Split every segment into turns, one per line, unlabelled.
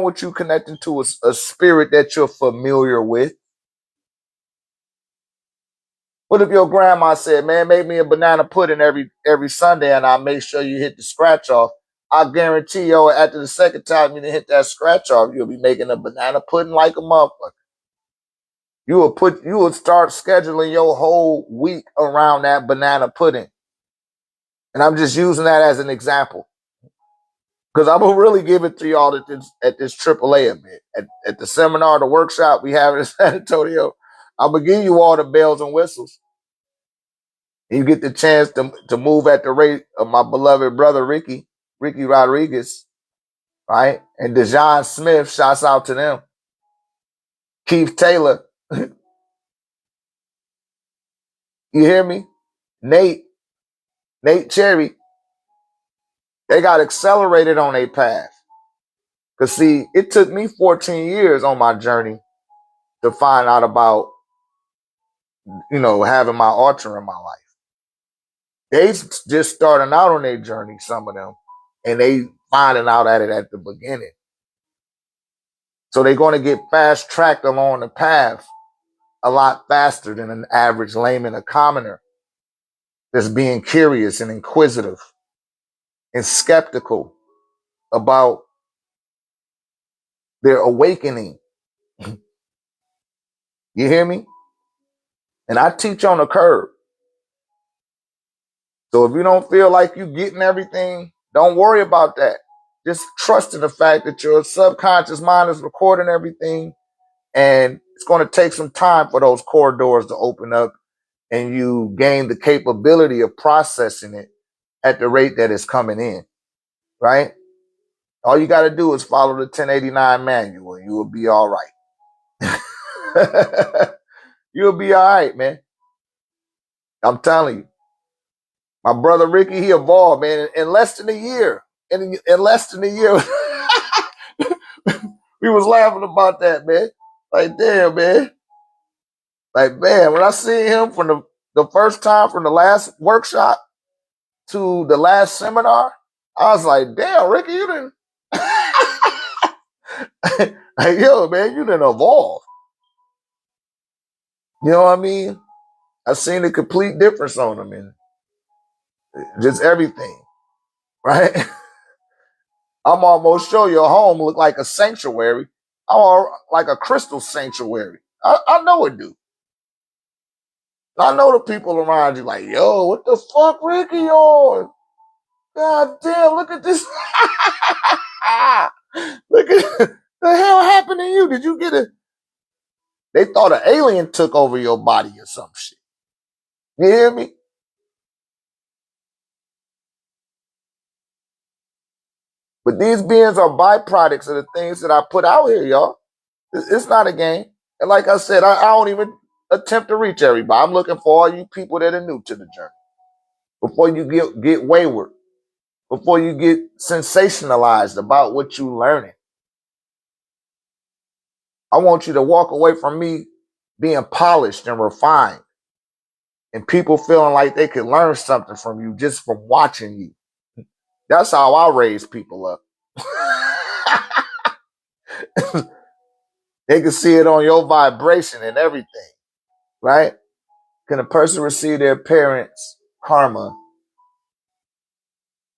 with you connecting to a spirit that you're familiar with? What if your grandma said, man, make me a banana pudding every Sunday and I'll make sure you hit the scratch off? I guarantee you, after the second time you didn't hit that scratch off, you'll be making a banana pudding like a motherfucker. You will start scheduling your whole week around that banana pudding. And I'm just using that as an example. Because I'm gonna really give it to y'all at this AAA event. At the seminar, the workshop we have in San Antonio, I'm gonna give you all the bells and whistles. You get the chance to move at the rate of my beloved brother Ricky Rodriguez, right? And Dejon Smith, shouts out to them. Keith Taylor, you hear me? Nate Cherry, they got accelerated on their path. Because see, it took me 14 years on my journey to find out about, having my altar in my life. They just starting out on their journey, some of them, and they finding out at it at the beginning. So they're going to get fast tracked along the path a lot faster than an average layman, a commoner that's being curious and inquisitive and skeptical about their awakening. You hear me? And I teach on the curb. So if you don't feel like you're getting everything, don't worry about that. Just trust in the fact that your subconscious mind is recording everything, and it's going to take some time for those corridors to open up and you gain the capability of processing it at the rate that it's coming in, right? All you got to do is follow the 1089 manual and you will be all right. You'll be all right, man. I'm telling you. My brother Ricky, he evolved, man, in less than a year. In less than a year. We was laughing about that, man. Like, damn, man. Like, man, when I see him from the first time from the last workshop to the last seminar, I was like, damn, Ricky, you didn't. Like, yo, man, you didn't evolve. You know what I mean? I seen a complete difference on him and just everything, right? I'm almost sure your home look like a sanctuary. Like a crystal sanctuary. I know it do. I know the people around you like, yo, what the fuck, Ricky on? God damn, look at this. Look at the hell happened to you. Did you get it? They thought an alien took over your body or some shit. You hear me? But these beings are byproducts of the things that I put out here, y'all. It's not a game. And like I said, I don't even attempt to reach everybody. I'm looking for all you people that are new to the journey. Before you get wayward, before you get sensationalized about what you're learning. I want you to walk away from me being polished and refined and people feeling like they could learn something from you just from watching you. That's how I raise people up. They can see it on your vibration and everything, right? Can a person receive their parents' karma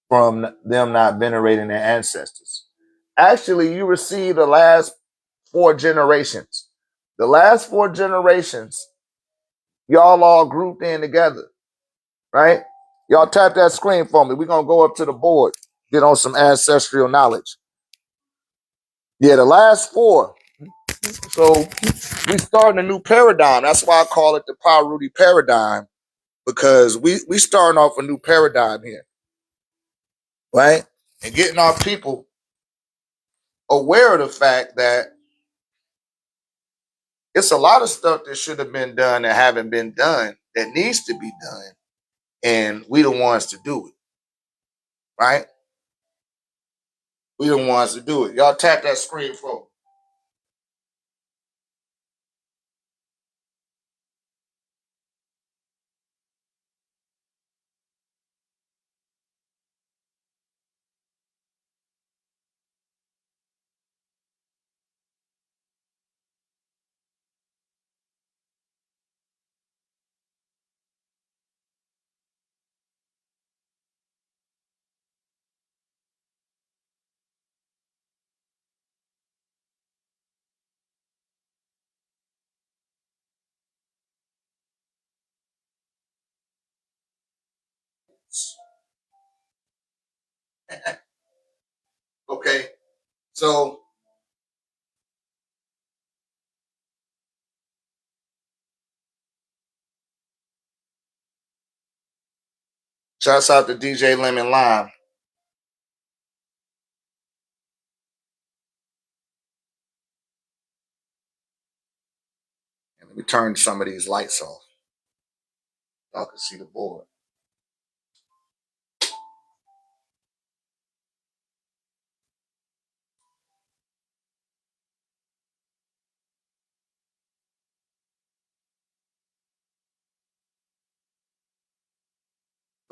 from them not venerating their ancestors? Actually, you receive the last 4 generations. The last 4 generations, y'all all grouped in together, right? Y'all tap that screen for me. We're going to go up to the board, get on some ancestral knowledge. Yeah, the last 4. So we starting a new paradigm. That's why I call it the Power Rudy paradigm, because we starting off a new paradigm here, right? And getting our people aware of the fact that it's a lot of stuff that should have been done that haven't been done that needs to be done, and we the ones to do it, right? We the ones to do it. Y'all tap that screen for me. roots. Okay, so shouts out to DJ Lemon Lime. And let me turn some of these lights off. Y'all can see the board.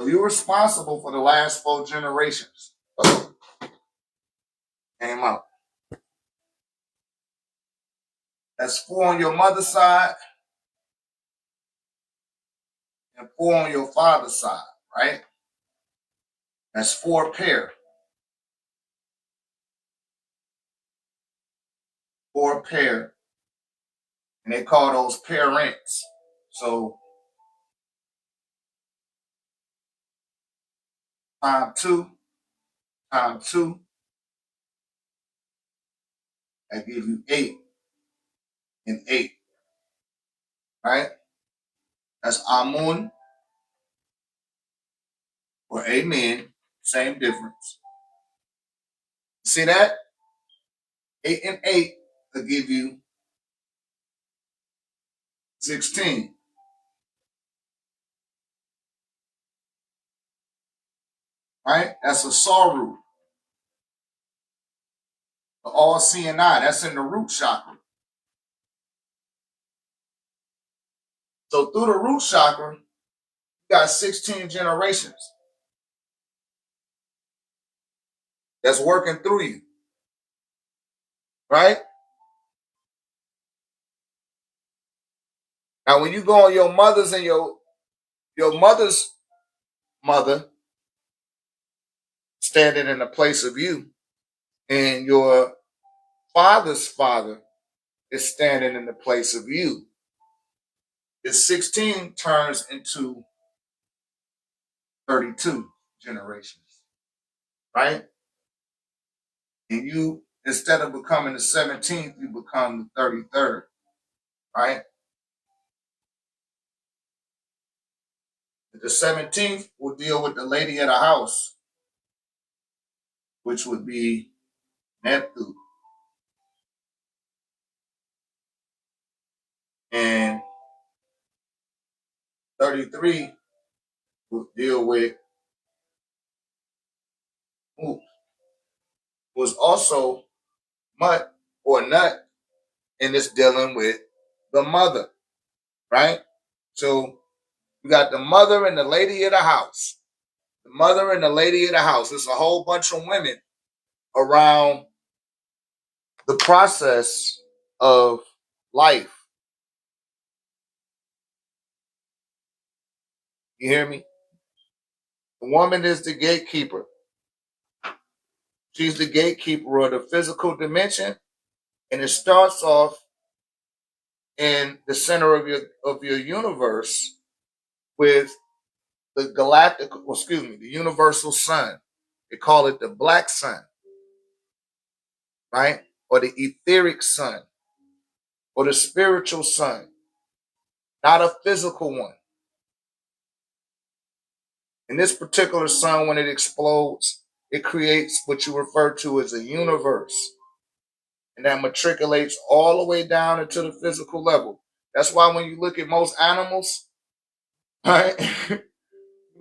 So you're responsible for the last 4 generations. Came out. That's 4 on your mother's side and 4 on your father's side, right? That's 4 pair. 4 pair. And they call those parents. So time 2, time 2, that gives you 8 and 8, right? That's Amun or Amen, same difference. See that? 8 and 8 will give you 16. Right? That's a saw root. The all seeing eye. That's in the root chakra. So through the root chakra, you got 16 generations that's working through you. Right? Now when you go on your mother's and your mother's mother standing in the place of you, and your father's father is standing in the place of you, the 16 turns into 32 generations, right? And you, instead of becoming the 17th, you become the 33rd, right? The 17th will deal with the lady of the house, which would be Neptune. And 33 will deal with who was also Mutt or Nut, and it's dealing with the mother, right? So you got the mother and the lady of the house. The mother and the lady of the house. It's a whole bunch of women around the process of life. You hear me? The woman is the gatekeeper. She's the gatekeeper of the physical dimension, and it starts off in the center of your universe with the galactic, the universal sun. They call it the black sun, right? Or the etheric sun, or the spiritual sun, not a physical one. And this particular sun, when it explodes, it creates what you refer to as a universe. And that matriculates all the way down into the physical level. That's why when you look at most animals, right? You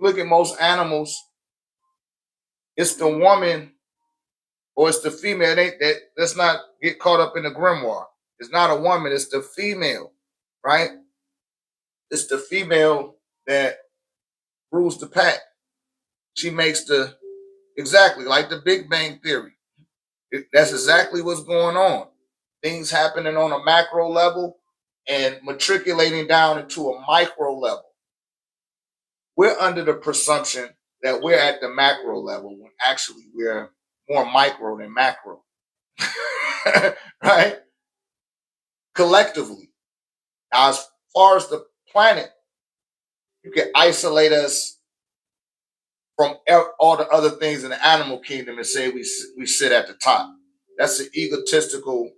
look at most animals, it's the woman or it's the female. Let's not get caught up in the grimoire. It's not a woman, it's the female, right? It's the female that rules the pack. She makes exactly like the Big Bang Theory. That's exactly what's going on. Things happening on a macro level and matriculating down into a micro level. We're under the presumption that we're at the macro level when actually we're more micro than macro. Right? Collectively. Now, as far as the planet, you can isolate us from all the other things in the animal kingdom and say we sit at the top. That's an egotistical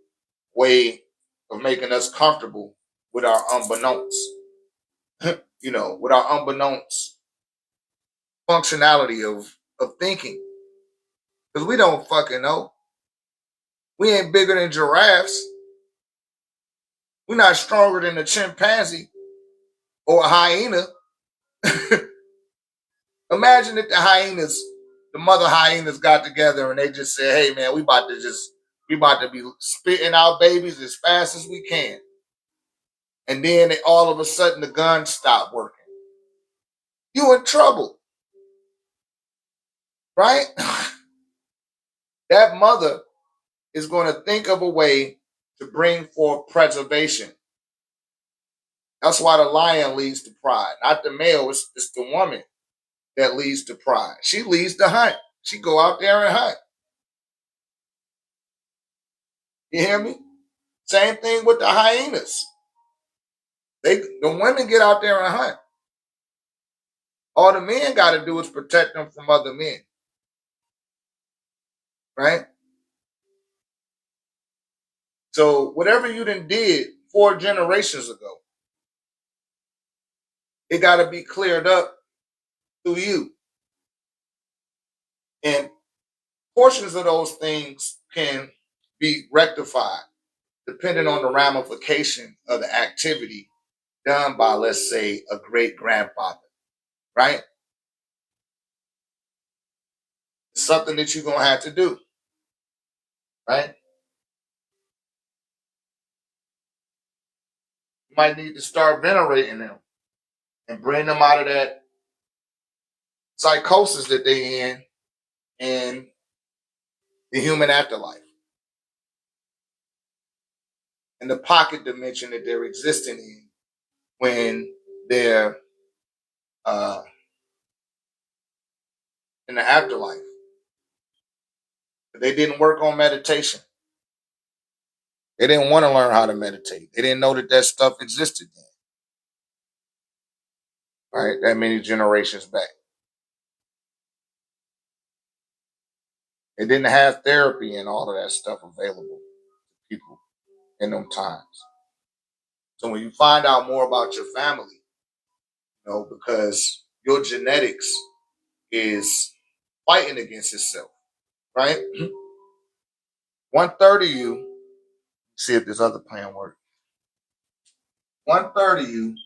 way of making us comfortable with our unbeknownst, with our unbeknownst functionality of thinking. Because we don't fucking know. We ain't bigger than giraffes. We're not stronger than a chimpanzee or a hyena. Imagine if the mother hyenas got together and they just said, hey man, we about to be spitting out babies as fast as we can. And then all of a sudden the guns stop working. You in trouble. Right? That mother is going to think of a way to bring forth preservation. That's why the lion leads to pride. Not the male, it's the woman that leads to pride. She leads the hunt. She go out there and hunt. You hear me? Same thing with the hyenas. The women get out there and hunt. All the men got to do is protect them from other men. Right? So whatever you done did 4 generations ago, it got to be cleared up through you. And portions of those things can be rectified depending on the ramification of the activity done by, let's say, a great grandfather, right? It's something that you're going to have to do, right? You might need to start venerating them and bring them out of that psychosis that they're in the human afterlife, in the pocket dimension that they're existing in when they're in the afterlife. But they didn't work on meditation. They didn't want to learn how to meditate. They didn't know that stuff existed then. Right? That many generations back. They didn't have therapy and all of that stuff available to people in them times. So when you find out more about your family, because your genetics is fighting against itself, right? 1/3 of you, see if this other plan works. 1/3 of you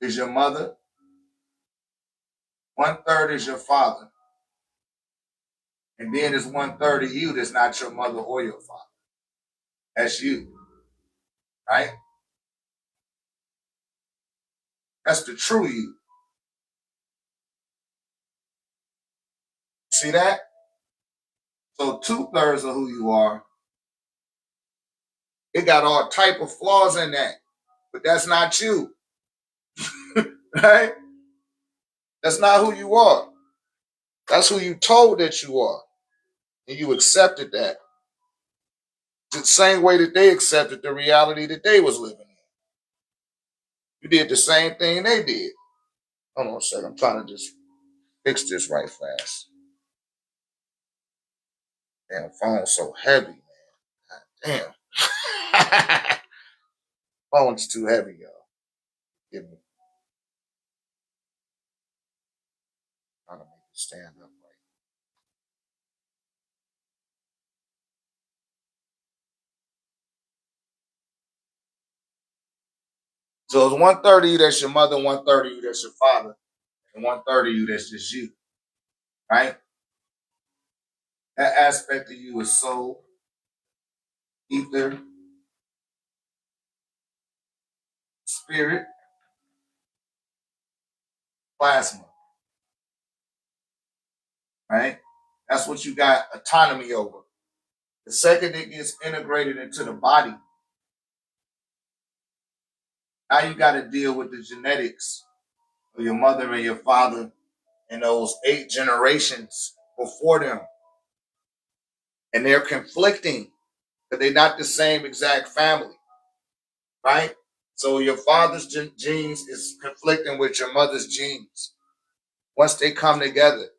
is your mother, 1/3 is your father, and then there's 1/3 of you that's not your mother or your father. That's you, right? That's the true you. See that? So 2/3 of who you are, it got all type of flaws in that, but that's not you, right? That's not who you are. That's who you told that you are, and you accepted that. The same way that they accepted the reality that they was living in. You did the same thing they did. Hold on a second. I'm trying to just fix this right fast. Damn, phone's so heavy, man. Damn. Phone's too heavy, y'all. Give me. Trying to make it stand up right. So it's 1/3 of you that's your mother, 1/3 of you that's your father, and 1/3 of you that's just you, right? That aspect of you is soul, ether, spirit, plasma, right? That's what you got autonomy over. The second it gets integrated into the body, now you got to deal with the genetics of your mother and your father and those 8 generations before them. And they're conflicting because they're not the same exact family, right? So your father's genes is conflicting with your mother's genes. once they come together.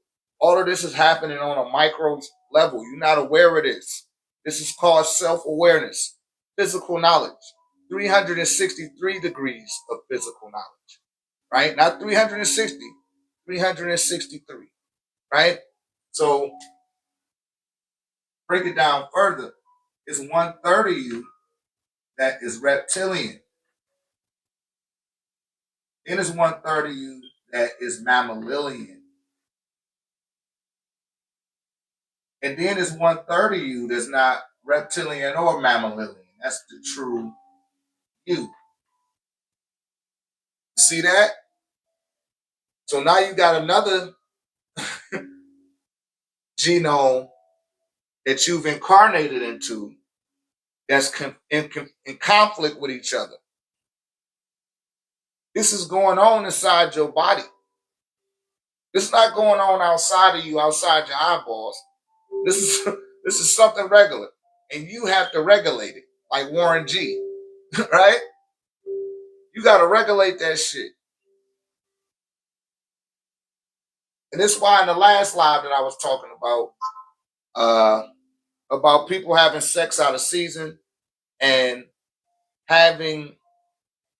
All of this is happening on a micro level. You're not aware of this. This is called self-awareness, physical knowledge. 363 degrees of physical knowledge, right? Not 360, 363, right? So break it down further. It's 1/3 of you that is reptilian. Then it's 1/3 of you that is mammalian. And then it's 1/3 of you that's not reptilian or mammalian. That's the true you. See that? So now you got another genome that you've incarnated into that's in conflict with each other. This is going on inside your body. This is not going on outside of you, outside your eyeballs. This is something regular, and you have to regulate it, like Warren G. Right? You got to regulate that shit. And this is why in the last live that I was talking about people having sex out of season and having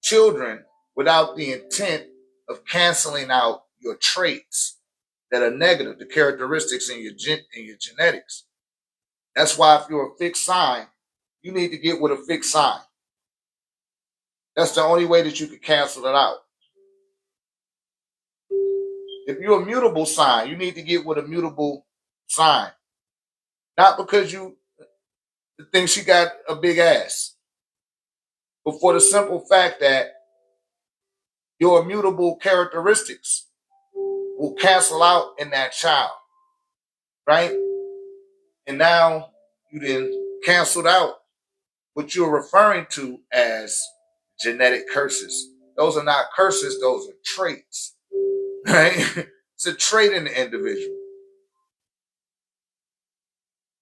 children without the intent of canceling out your traits that are negative, the characteristics in your genetics. That's why if you're a fixed sign, you need to get with a fixed sign. That's the only way that you can cancel it out. If you're a mutable sign, you need to get with a mutable sign. Not because you think she got a big ass, but for the simple fact that your immutable characteristics will cancel out in that child, right? And now you then canceled out what you're referring to as genetic curses. Those are not curses, those are traits, right? It's a trait in the individual.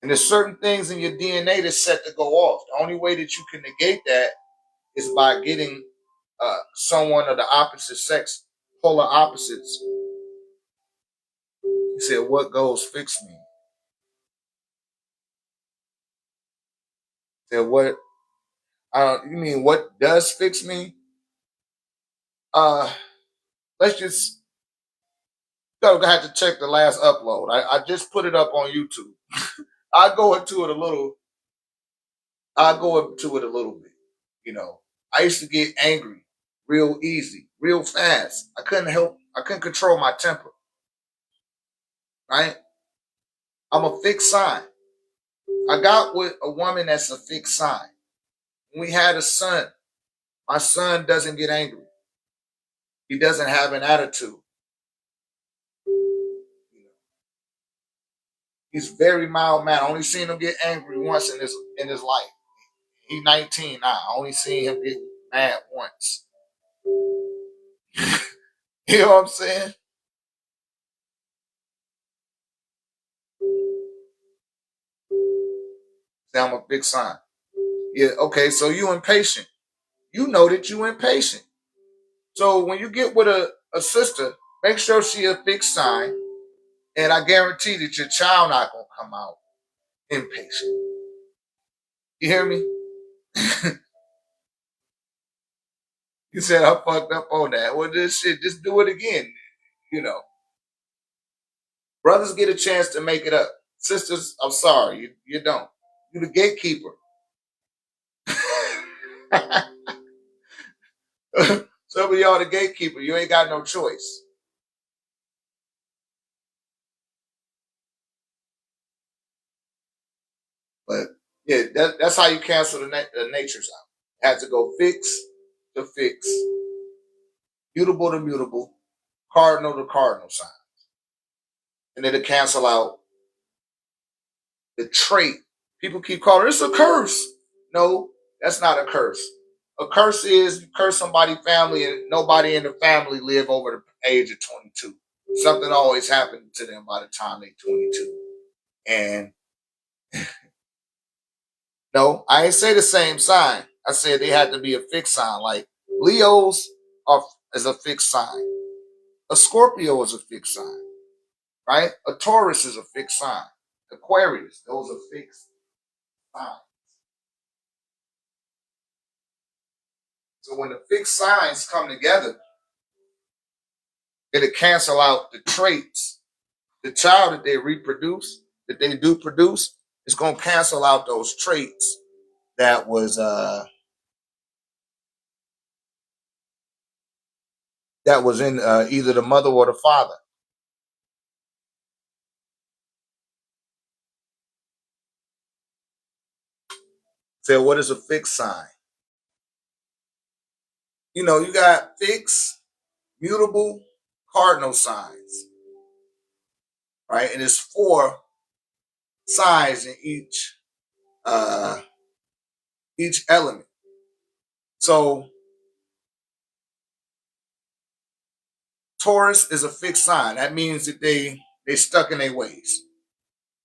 And there's certain things in your DNA that's set to go off. The only way that you can negate that is by getting someone of the opposite sex, polar opposites. He said, what goes fix me? He said, what? You mean what does fix me? Let's just have to check the last upload. I just put it up on YouTube. I'll go into it a little bit. You know, I used to get angry real easy, real fast. I couldn't control my temper. Right? I'm a fixed sign. I got with a woman that's a fixed sign. When we had a son, my son doesn't get angry. He doesn't have an attitude. He's very mild mannered. I only seen him get angry once in his life. He's 19 now. I only seen him get mad once. You know what I'm saying? See, I'm a big sign. Yeah, okay, so you impatient. You know that you impatient. So when you get with a sister, make sure she a fixed sign, and I guarantee that your child not gonna come out impatient. You hear me? You said I fucked up on that. Well, this shit, just do it again. You know, brothers get a chance to make it up. Sisters, I'm sorry, you don't. You the gatekeeper. Some of y'all the gatekeeper. You ain't got no choice. But yeah, that's how you cancel the natures out. It has to go fix to fix, mutable to mutable, cardinal to cardinal sign. And then to cancel out the trait. People keep calling this a curse. No, that's not a curse. A curse is you curse somebody's family and nobody in the family live over the age of 22. Something always happened to them by the time they're 22. And no, I ain't say the same sign. I said they had to be a fixed sign. Like Leos is a fixed sign. A Scorpio is a fixed sign, right? A Taurus is a fixed sign. Aquarius, those are fixed signs. So when the fixed signs come together, it'll cancel out the traits. The child that they reproduce, that they do produce, is going to cancel out those traits that was in either the mother or the father. So what is a fixed sign? You know, you got fixed, mutable, cardinal signs, right? And it's 4 signs in each element. So Taurus is a fixed sign. That means that they stuck in their ways.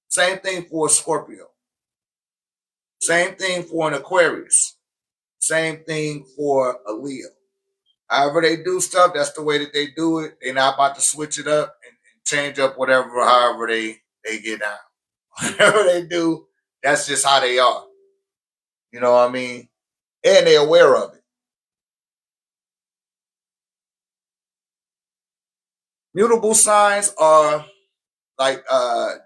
Same thing for a Scorpio. Same thing for an Aquarius. Same thing for a Leo. However they do stuff, that's the way that they do it. They're not about to switch it up and change up whatever, however they get down. Whatever they do, that's just how they are. You know what I mean? And they're aware of it. Mutable signs are like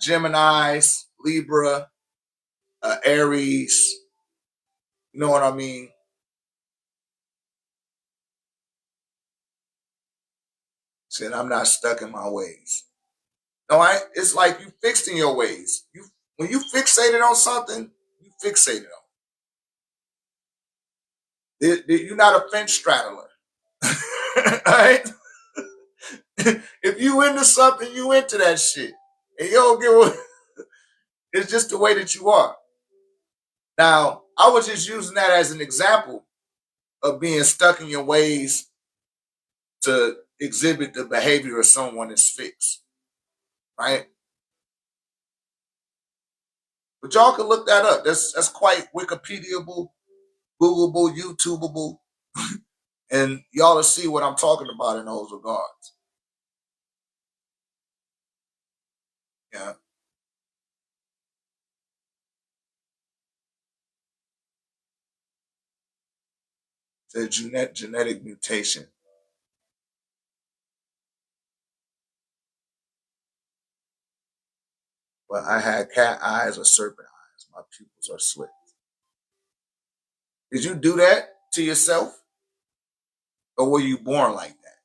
Geminis, Libra, Aries. You know what I mean? Said I'm not stuck in my ways. No, it's like you fixed in your ways. When you fixated on something, you fixated on it. You're not a fence straddler. Right? If you into something, you into that shit. And you don't give a it's just the way that you are. Now, I was just using that as an example of being stuck in your ways to exhibit the behavior of someone that's fixed. Right? But y'all can look that up. That's quite Wikipedia'able, Googleable, YouTubeable, and y'all will see what I'm talking about in those regards. Yeah. The genetic mutation. But I had cat eyes or serpent eyes. My pupils are slit. Did you do that to yourself? Or were you born like that?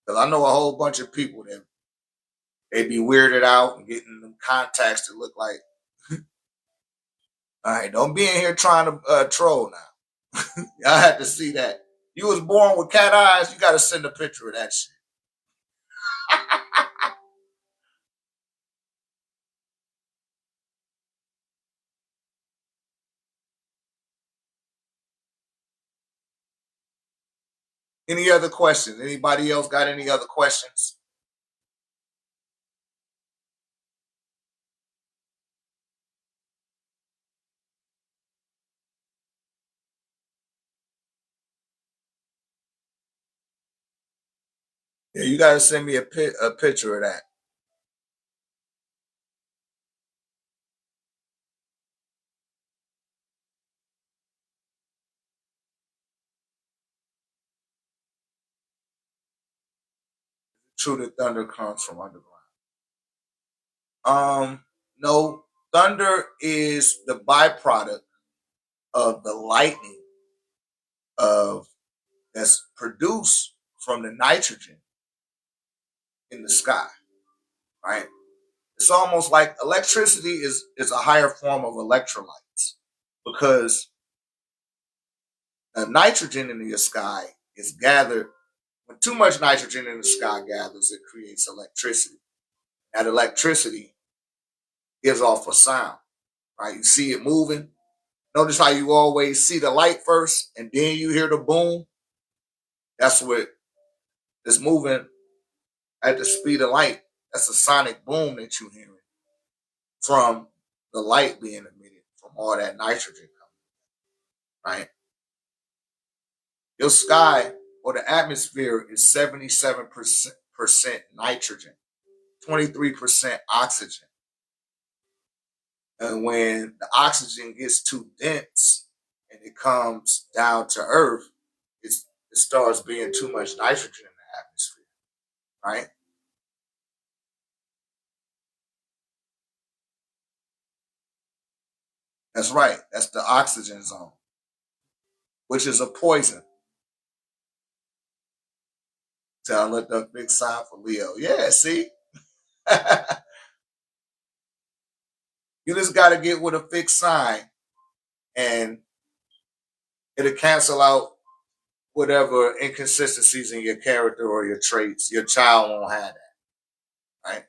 Because I know a whole bunch of people that they be weirded out and getting them contacts that look like, all right, don't be in here trying to troll now. I had to see that. You was born with cat eyes, you got to send a picture of that shit. Any other questions? Anybody else got any other questions? Yeah, you got to send me a picture of that. True that thunder comes from underground. No, thunder is the byproduct of the lightning of that's produced from the nitrogen in the sky, right? It's almost like electricity is a higher form of electrolytes because the nitrogen in the sky is gathered. When too much nitrogen in the sky gathers, it creates electricity. That electricity gives off a sound, right? You see it moving. Notice how you always see the light first and then you hear the boom. That's what is moving at the speed of light. That's a sonic boom that you're hearing from the light being emitted from all that nitrogen coming, right? Your sky or the atmosphere is 77% nitrogen, 23% oxygen. And when the oxygen gets too dense and it comes down to Earth, it starts being too much nitrogen in the atmosphere, right? That's right. That's the oxygen zone, which is a poison. So I looked up big sign for Leo. Yeah, see? You just got to get with a fixed sign and it'll cancel out whatever inconsistencies in your character or your traits. Your child won't have that, right?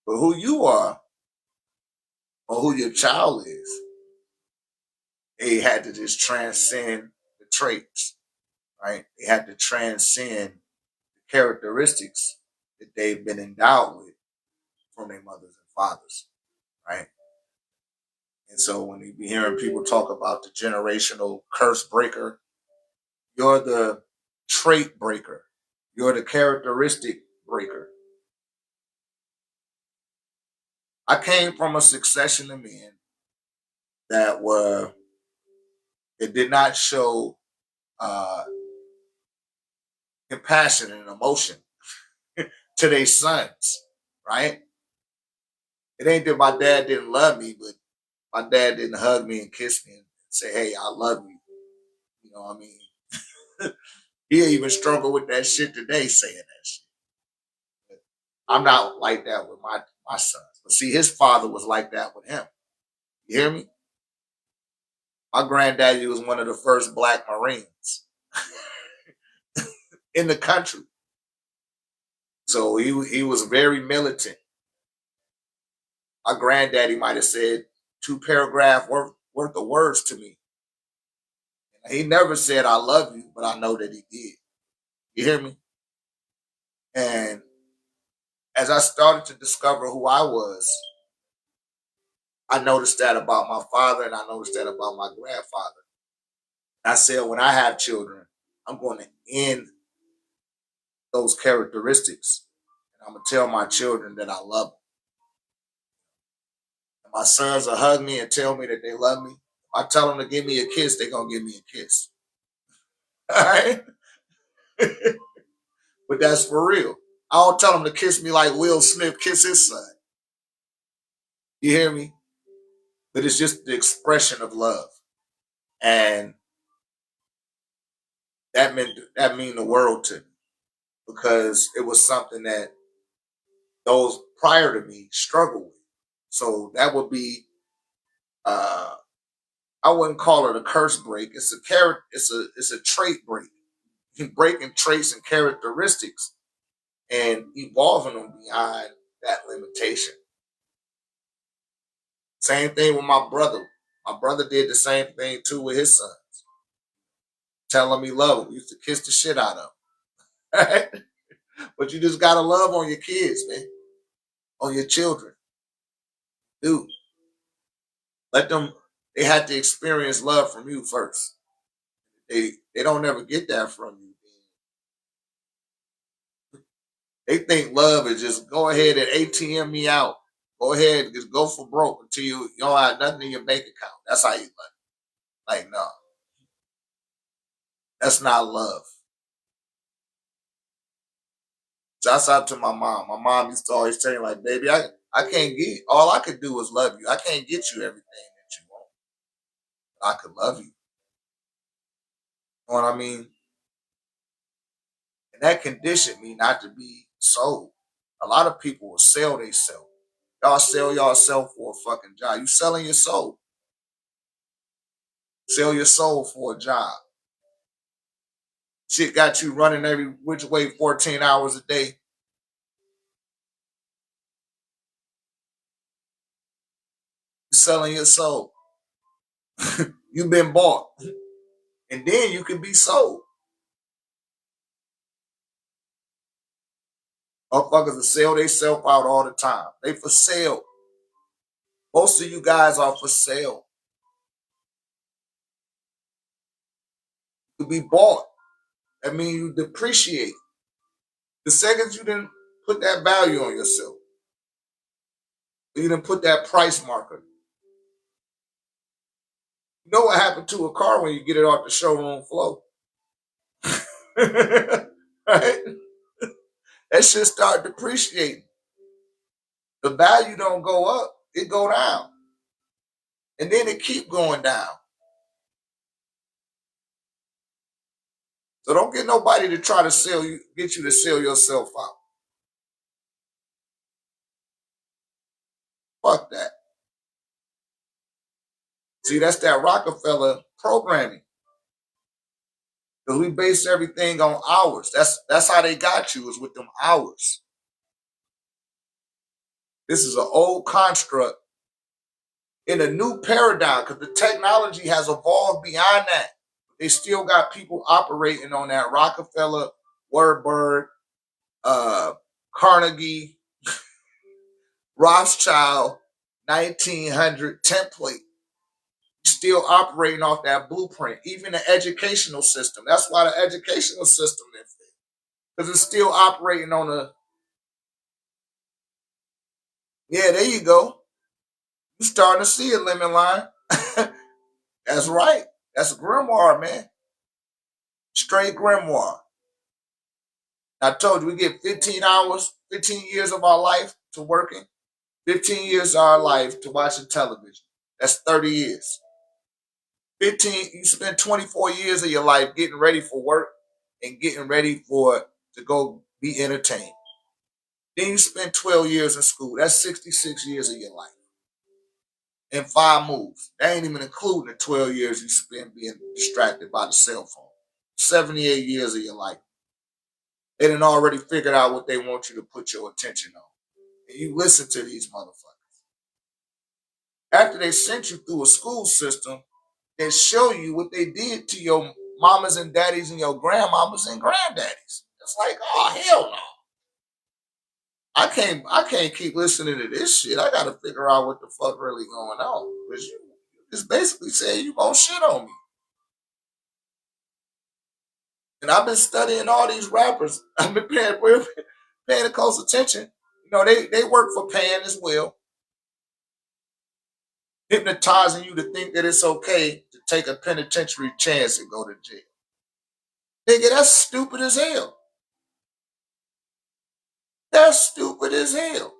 But who you are or who your child is, they had to just transcend the traits, right? They had to transcend the characteristics that they've been endowed with from their mothers and fathers, right? And so when you be hearing people talk about the generational curse breaker, you're the trait breaker. You're the characteristic breaker. I came from a succession of men that were, it did not show uh, compassion and emotion to their sons, right? It ain't that my dad didn't love me, but my dad didn't hug me and kiss me and say, hey, I love you. You know what I mean? He even struggle with that shit today saying that shit. I'm not like that with my sons. But see, his father was like that with him. You hear me? My granddaddy was one of the first black Marines in the country. So he was very militant. My granddaddy might have said 2 paragraph worth of words to me. He never said I love you, but I know that he did. You hear me? And as I started to discover who I was, I noticed that about my father and I noticed that about my grandfather. I said, when I have children, I'm going to end those characteristics. And I'm going to tell my children that I love them. And my sons will hug me and tell me that they love me. If I tell them to give me a kiss, they're going to give me a kiss. All right? But that's for real. I don't tell them to kiss me like Will Smith kiss his son. You hear me? But it's just the expression of love. And that mean the world to me because it was something that those prior to me struggled with. So that would be uh I wouldn't call it a curse break. It's a character. It's a trait break. Breaking traits and characteristics and evolving them beyond that limitation. Same thing with my brother. My brother did the same thing too with his sons. Tell him he love him. We used to kiss the shit out of him. Right? But you just gotta love on your kids, man. On your children. Dude. Let them they had to experience love from you first. They don't ever get that from you. They think love is just go ahead and ATM me out. Go ahead and just go for broke until you don't have nothing in your bank account. That's how you love. Like, no, that's not love. Shouts out to my mom. My mom used to always tell me, like, baby, I can't get all I could do is love you. I can't get you everything that you want. I could love you. You know what I mean? And that conditioned me not to be sold. A lot of people will sell themselves. Y'all sell yourself for a fucking job. You selling your soul. Sell your soul for a job. Shit got you running every which way 14 hours a day. You selling your soul. You've been bought. And then you can be sold. Motherfuckers will sell themselves out all the time. They for sale. Most of you guys are for sale. To be bought. I mean, you depreciate. The second you didn't put that value on yourself, you didn't put that price marker. You know what happened to a car when you get it off the showroom floor? Right? That shit start depreciating. The value don't go up, it go down. And then it keep going down. So don't get nobody to try to sell you, get you to sell yourself out. Fuck that. See, that's that Rockefeller programming. Because we base everything on hours. That's how they got you, is with them hours. This is an old construct in a new paradigm, because the technology has evolved beyond that. They still got people operating on that Rockefeller, Warburg, Carnegie, Rothschild 1900 template. Still operating off that blueprint. Even the educational system. That's why the educational system is there. Because it's still operating on a... Yeah, there you go. You're starting to see a lemon line. That's right. That's a grimoire, man. Straight grimoire. I told you we get 15 hours, 15 years of our life to working, 15 years of our life to watching television. That's 30 years. 15, you spend 24 years of your life getting ready for work and getting ready to go be entertained. Then you spend 12 years in school. That's 66 years of your life. In 5 moves. That ain't even including the 12 years you spend being distracted by the cell phone. 78 years of your life. They done already figured out what they want you to put your attention on. And you listen to these motherfuckers. After they sent you through a school system, they show you what they did to your mamas and daddies and your grandmamas and granddaddies. It's like, oh, hell no. I can't keep listening to this shit. I gotta figure out what the fuck really going on. Because you just basically saying you gonna shit on me. And I've been studying all these rappers. I've been paying close attention. You know, they work for paying as well. Hypnotizing you to think that it's okay to take a penitentiary chance and go to jail. Nigga, that's stupid as hell. That's stupid as hell.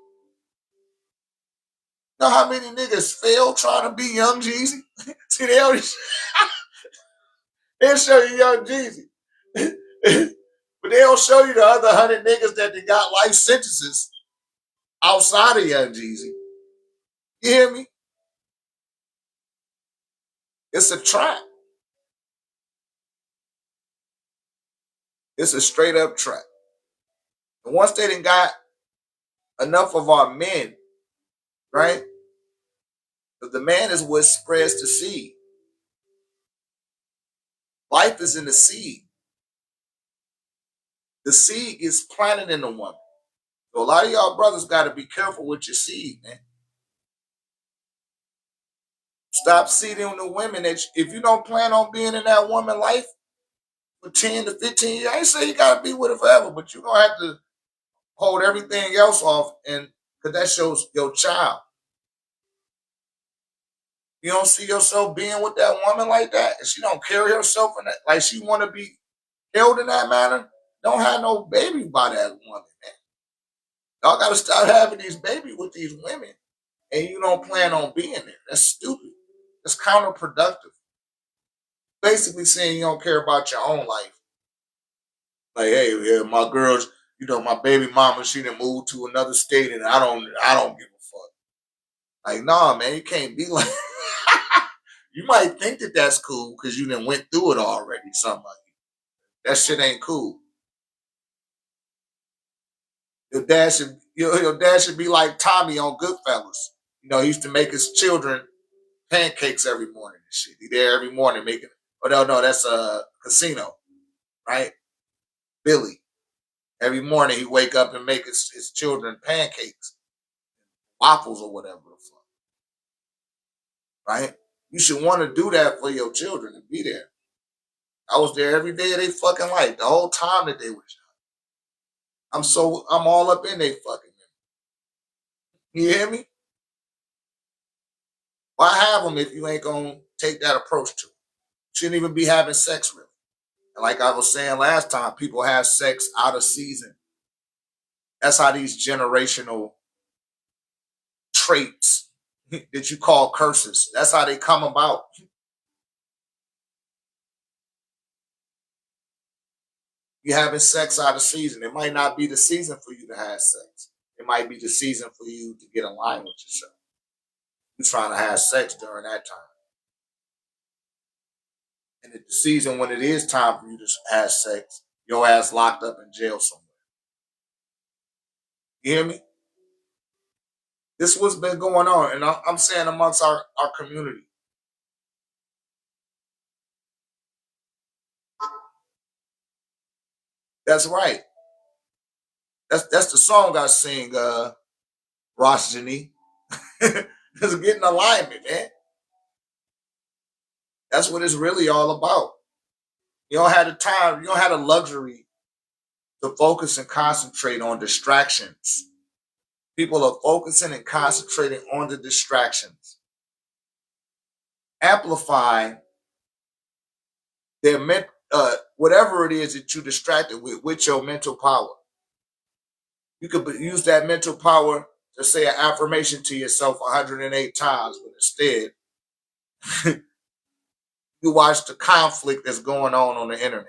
Know how many niggas fail trying to be Young Jeezy? See, they'll show you Young Jeezy. But they don't show you the other 100 niggas that they got life sentences outside of Young Jeezy. You hear me? It's a trap. It's a straight up trap. And once they done got enough of our men, right? Because the man is what spreads the seed. Life is in the seed. The seed is planted in the woman. So a lot of y'all brothers got to be careful with your seed, man. Stop seeding the women that if you don't plan on being in that woman life for 10 to 15 years, I ain't say you got to be with her forever, but you're going to have to hold everything else off, and because that shows your child. You don't see yourself being with that woman like that, and she don't carry herself in that, like she want to be held in that manner. Don't have no baby by that woman, man. Y'all got to stop having these babies with these women, and you don't plan on being there. That's stupid. That's counterproductive. Basically saying you don't care about your own life. Like, hey, yeah, my girls, my baby mama, she done moved to another state, and I don't give a fuck. Like, nah, man, you can't be like. You might think that that's cool because you done went through it already. Something like that. That shit ain't cool. Your dad should be like Tommy on Goodfellas. He used to make his children pancakes every morning and shit. He there every morning making. Oh no, that's a Casino, right? Billy. Every morning he wake up and make his children pancakes, waffles, or whatever the fuck. Right? You should want to do that for your children and be there. I was there every day of their fucking life, the whole time that they were young. I'm all up in their fucking. You hear me? Why have them if you ain't gonna take that approach to them? Shouldn't even be having sex really. And like I was saying last time, people have sex out of season. That's how these generational traits that you call curses, that's how they come about. You're having sex out of season. It might not be the season for you to have sex. It might be the season for you to get aligned with yourself. You're trying to have sex during that time. And at the season when it is time for you to have sex, your ass locked up in jail somewhere. You hear me? This is what's been going on, and I'm saying amongst our community. That's right. That's the song I sing, Ross Janie. It's getting alignment, man. That's what it's really all about. You don't have the time, you don't have the luxury to focus and concentrate on distractions. People are focusing and concentrating on the distractions, amplifying their whatever it is that you distracted with your mental power. You could use that mental power to say an affirmation to yourself 108 times, but instead, you watch the conflict that's going on the internet.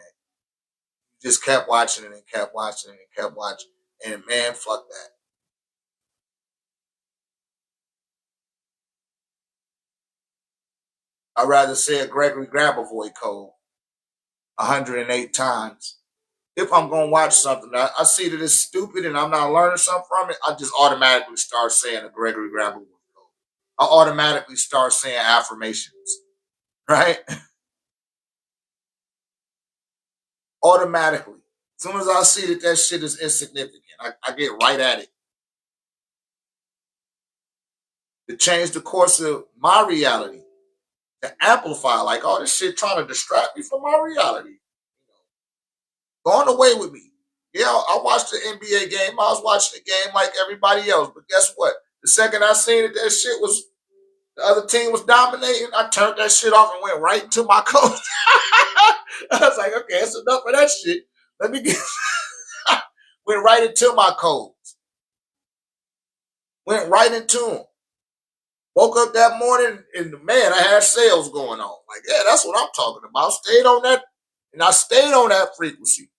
You just kept watching it and kept watching it and kept watching. And man, fuck that. I'd rather say a Gregory Grabavoy code 108 times. If I'm going to watch something, I see that it's stupid and I'm not learning something from it, I just automatically start saying a Gregory Grabavoy code. I automatically start saying affirmations, right? Automatically. As soon as I see that shit is insignificant, I get right at it. To change the course of my reality, to amplify, like, oh, this shit trying to distract me from my reality. Going away with me. Yeah, I watched the NBA game. I was watching the game like everybody else. But guess what? The second I seen that shit was, the other team was dominating, I turned that shit off and went right into my coach. I was like, okay, that's enough of that shit. Let me get went right into my codes. Went right into them. Woke up that morning and man, I had sales going on. Like, yeah, that's what I'm talking about. Stayed on that, and I stayed on that frequency.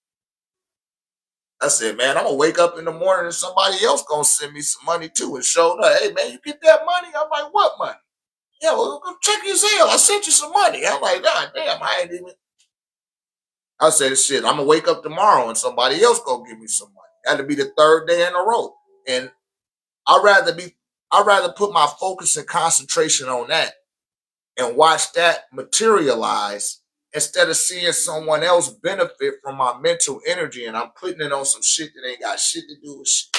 I said, man, I'm gonna wake up in the morning and somebody else gonna send me some money too. And showed up, hey man, you get that money? I'm like, what money? Yeah, well, go check your Zelle. I sent you some money. I'm like, God damn, I ain't even. I said, shit, I'm gonna wake up tomorrow and somebody else gonna give me some money. Had to be the third day in a row. And I'd rather put my focus and concentration on that and watch that materialize instead of seeing someone else benefit from my mental energy and I'm putting it on some shit that ain't got shit to do with shit.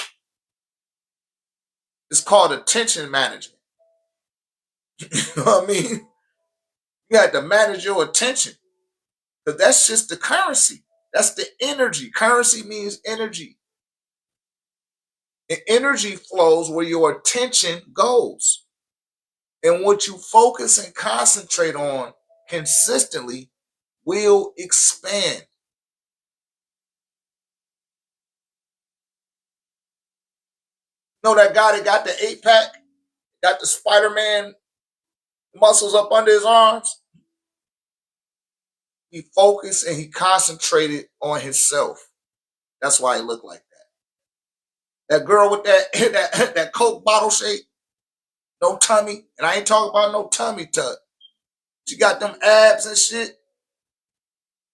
It's called attention management. You know what I mean? You have to manage your attention because that's just the currency. That's the energy. Currency means energy. And energy flows where your attention goes. And what you focus and concentrate on consistently will expand. You know that guy that got the 8-pack, got the Spider-Man muscles up under his arms? He focused and he concentrated on himself. That's why he looked like that. That girl with that that Coke bottle shape, no tummy, and I ain't talking about no tummy tuck. She got them abs and shit.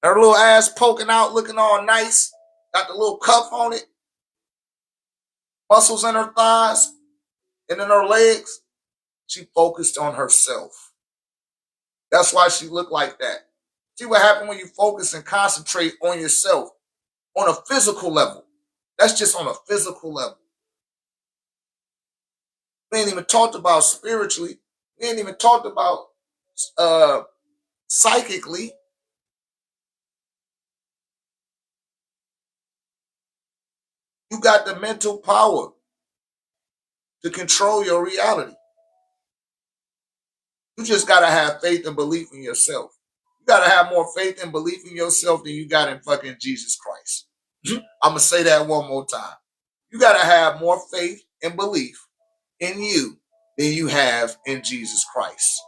Her little ass poking out, looking all nice. Got the little cuff on it. Muscles in her thighs and in her legs. She focused on herself. That's why she looked like that. See what happened when you focus and concentrate on yourself on a physical level. That's just on a physical level. We ain't even talked about spiritually. We ain't even talked about psychically. You got the mental power to control your reality. You just got to have faith and belief in yourself. You got to have more faith and belief in yourself than you got in fucking Jesus Christ. I'm going to say that one more time. You got to have more faith and belief in you than you have in Jesus Christ.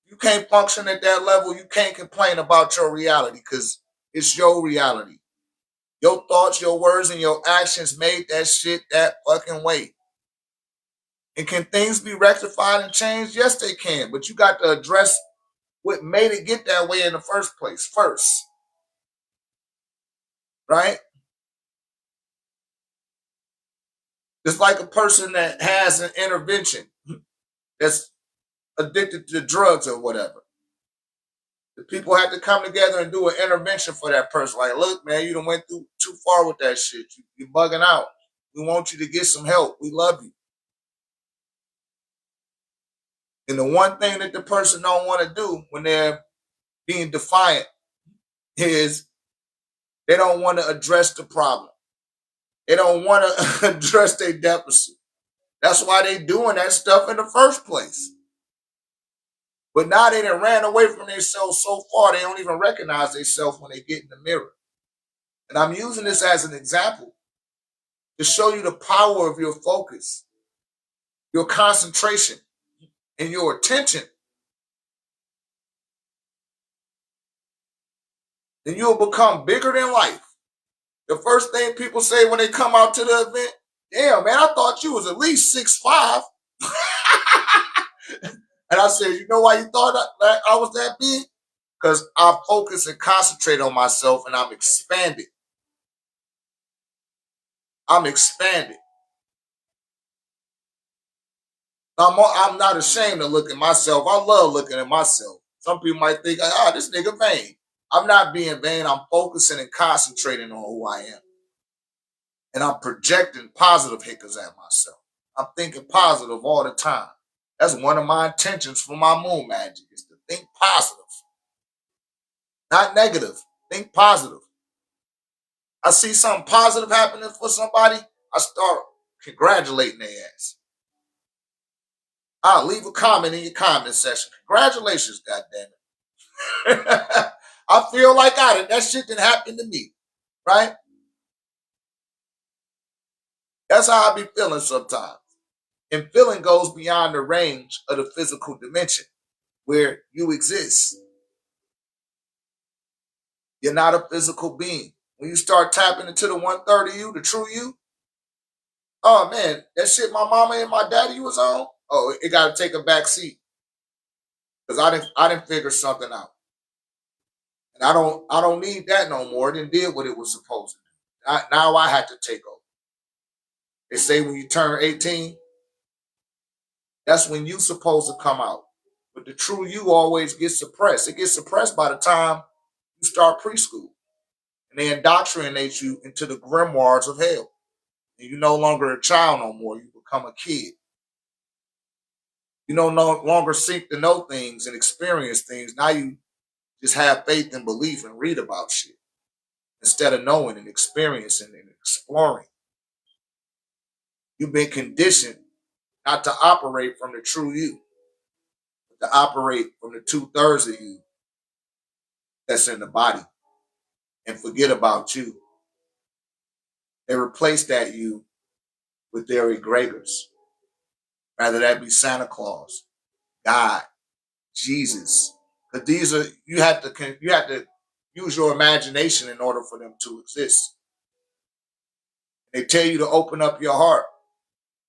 You can't function at that level. You can't complain about your reality because it's your reality. Your thoughts, your words, and your actions made that shit that fucking way. And can things be rectified and changed? Yes, they can. But you got to address what made it get that way in the first place first. Right? It's like a person that has an intervention that's addicted to drugs or whatever. The people have to come together and do an intervention for that person. Like, look, man, you done went too far with that shit. You're bugging out. We want you to get some help. We love you. And the one thing that the person don't want to do when they're being defiant is they don't want to address the problem. They don't want to address their deficit. That's why they doing that stuff in the first place. But now they done ran away from themselves so far, they don't even recognize themselves when they get in the mirror. And I'm using this as an example to show you the power of your focus, your concentration, and your attention. Then you'll become bigger than life. The first thing people say when they come out to the event, damn, man, I thought you was at least 6'5". And I said, you know why you thought I was that big? Because I focus and concentrate on myself and I'm expanded. I'm expanded. I'm not ashamed to look at myself. I love looking at myself. Some people might think, this nigga vain. I'm not being vain. I'm focusing and concentrating on who I am. And I'm projecting positive hickers at myself. I'm thinking positive all the time. That's one of my intentions for my moon magic is to think positive. Not negative. Think positive. I see something positive happening for somebody, I start congratulating their ass. I'll leave a comment in your comment section. Congratulations, goddammit. I feel like that shit didn't happen to me. Right? That's how I be feeling sometimes. And feeling goes beyond the range of the physical dimension where you exist. You're not a physical being. When you start tapping into the 130 you, the true you, oh man, that shit my mama and my daddy was on, oh, it got to take a back seat. Because I didn't figure something out. And I don't need that no more. It didn't did what it was supposed to do. Now I had to take over. They say when you turn 18, that's when you supposed to come out. But the true you always gets suppressed. It gets suppressed by the time you start preschool. And they indoctrinate you into the grimoires of hell. And you're no longer a child no more. You become a kid. You no longer seek to know things and experience things. Now you just have faith and belief and read about shit instead of knowing and experiencing and exploring. You've been conditioned not to operate from the true you, but to operate from the 2/3 of you that's in the body and forget about you. They replace that you with their egregors. Rather that be Santa Claus, God, Jesus. But these are you have to use your imagination in order for them to exist. They tell you to open up your heart.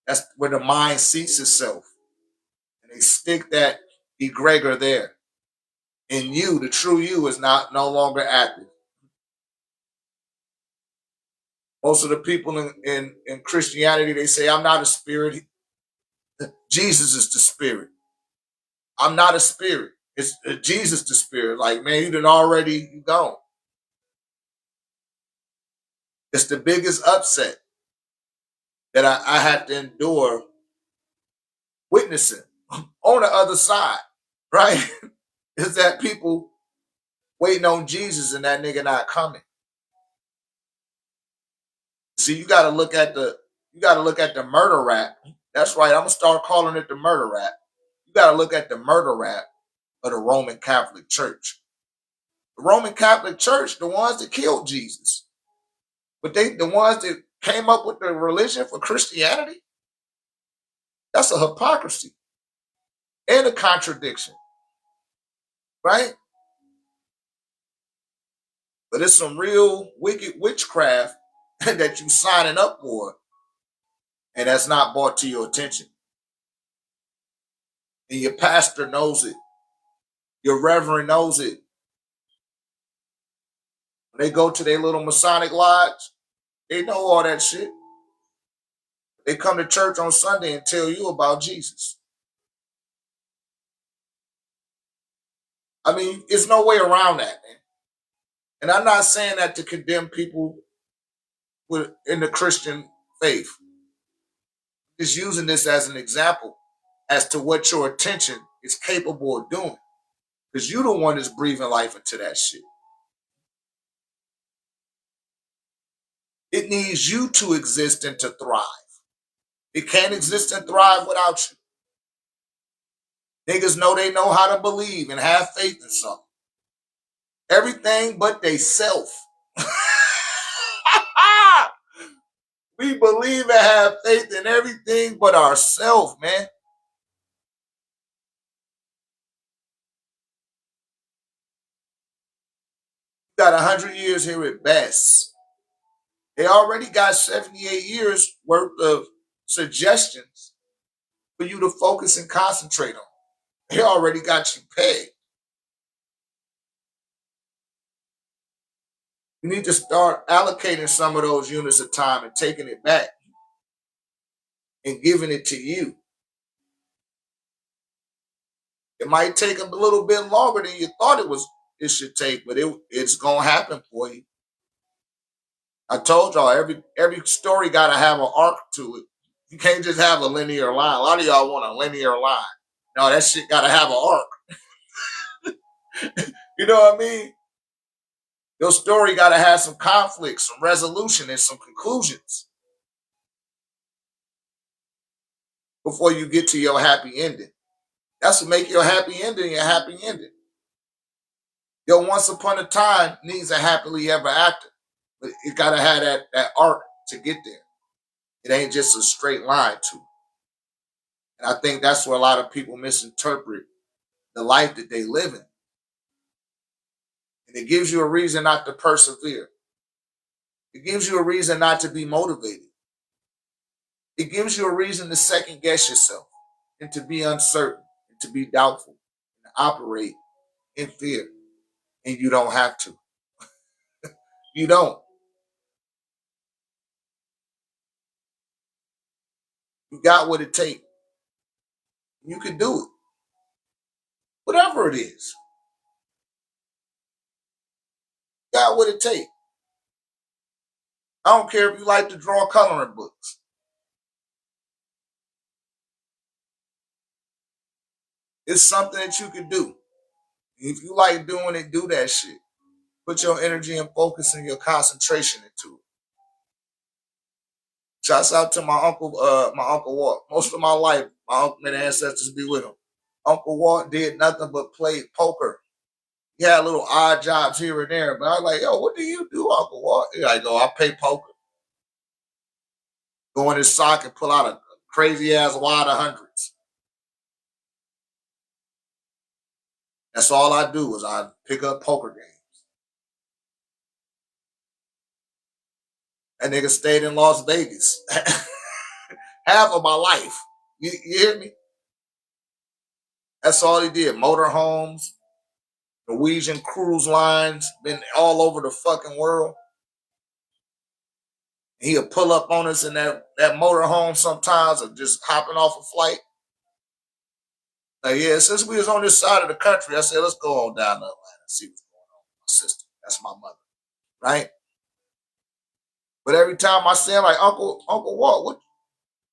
That's where the mind seats itself. And they stick that egregor there. And you, the true you, is no longer active. Most of the people in Christianity, they say, I'm not a spirit. Jesus is the spirit. I'm not a spirit. It's Jesus the spirit. Like, man, you gone. It's the biggest upset that I had to endure witnessing on the other side, right? Is that people waiting on Jesus and that nigga not coming. See, you gotta look at the murder rap. That's right. I'm gonna start calling it the murder rap. You gotta look at the murder rap of the Roman Catholic Church. The Roman Catholic Church, the ones that killed Jesus, but the ones that came up with the religion for Christianity, that's a hypocrisy and a contradiction, right? But it's some real wicked witchcraft that you signing up for, and that's not brought to your attention. And your pastor knows it. Your reverend knows it. When they go to their little Masonic lodge, they know all that shit. They come to church on Sunday and tell you about Jesus. I mean, there's no way around that, man. And I'm not saying that to condemn people in the Christian faith. Just using this as an example as to what your attention is capable of doing. Because you're the one that's breathing life into that shit. It needs you to exist and to thrive. It can't exist and thrive without you. Niggas know they know how to believe and have faith in something. Everything but they self. We believe and have faith in everything but ourselves, man. Got 100 years here at best. They already got 78 years worth of suggestions for you to focus and concentrate on. They already got you paid. You need to start allocating some of those units of time and taking it back and giving it to you. It might take a little bit longer than you thought it should take, but it's gonna happen for you. I told y'all every story gotta have an arc to it. You can't just have a linear line. A lot of y'all want a linear line. No, that shit gotta have an arc. You know what I mean? Your story gotta have some conflict, some resolution, and some conclusions before you get to your happy ending. That's what make your happy ending a happy ending. Your once upon a time needs a happily ever after. But it gotta have that arc to get there. It ain't just a straight line to it. And I think that's where a lot of people misinterpret the life that they live in. And it gives you a reason not to persevere. It gives you a reason not to be motivated. It gives you a reason to second guess yourself and to be uncertain and to be doubtful and operate in fear. And you don't have to. You don't. You got what it takes. You can do it. Whatever it is. You got what it takes. I don't care if you like to draw coloring books. It's something that you can do. If you like doing it, do that shit. Put your energy and focus and your concentration into it. Shouts out to my Uncle Walt. Most of my life, my uncle and ancestors be with him. Uncle Walt did nothing but play poker. He had little odd jobs here and there, but I was like, yo, what do you do, Uncle Walt? He like, I pay poker. Go in his sock and pull out a crazy ass wad of hundreds. That's all I do is I pick up poker games. That nigga stayed in Las Vegas half of my life. You hear me? That's all he did. Motorhomes, Norwegian cruise lines, been all over the fucking world. He'll pull up on us in that motorhome sometimes or just hopping off a flight. Like, yeah, since we was on this side of the country, I said, let's go on down to Atlanta and see what's going on with my sister. That's my mother, right? But every time I say, like, Uncle Walt, what,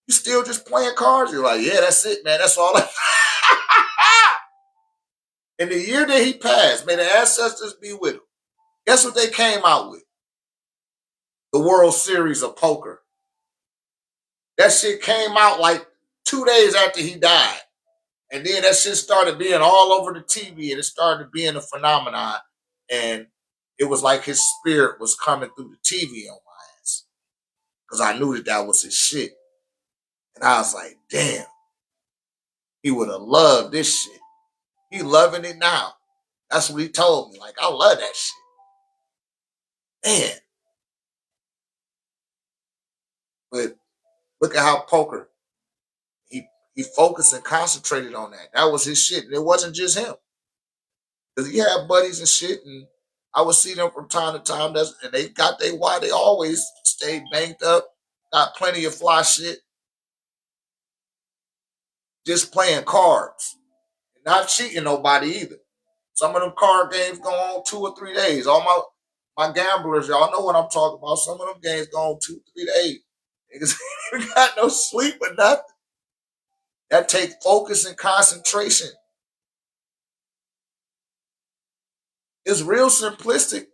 you still just playing cards? You're like, yeah, that's it, man. That's all I. In the year that he passed, may the ancestors be with him. Guess what they came out with? The World Series of Poker. That shit came out like 2 days after he died. And then that shit started being all over the TV and it started being a phenomenon. And it was like his spirit was coming through the TV on my ass. Because I knew that that was his shit. And I was like, damn, he would have loved this shit. He loving it now. That's what he told me. Like, I love that shit. Man. But look at how poker, he focused and concentrated on that. That was his shit. And it wasn't just him. Because he had buddies and shit, and I would see them from time to time. And they got their why. They always stayed banked up, got plenty of fly shit, just playing cards, not cheating nobody either. Some of them card games go on 2 or 3 days. All my gamblers, y'all know what I'm talking about. Some of them games go on 2 or 3 days. Niggas ain't even got no sleep or nothing. That takes focus and concentration. It's real simplistic.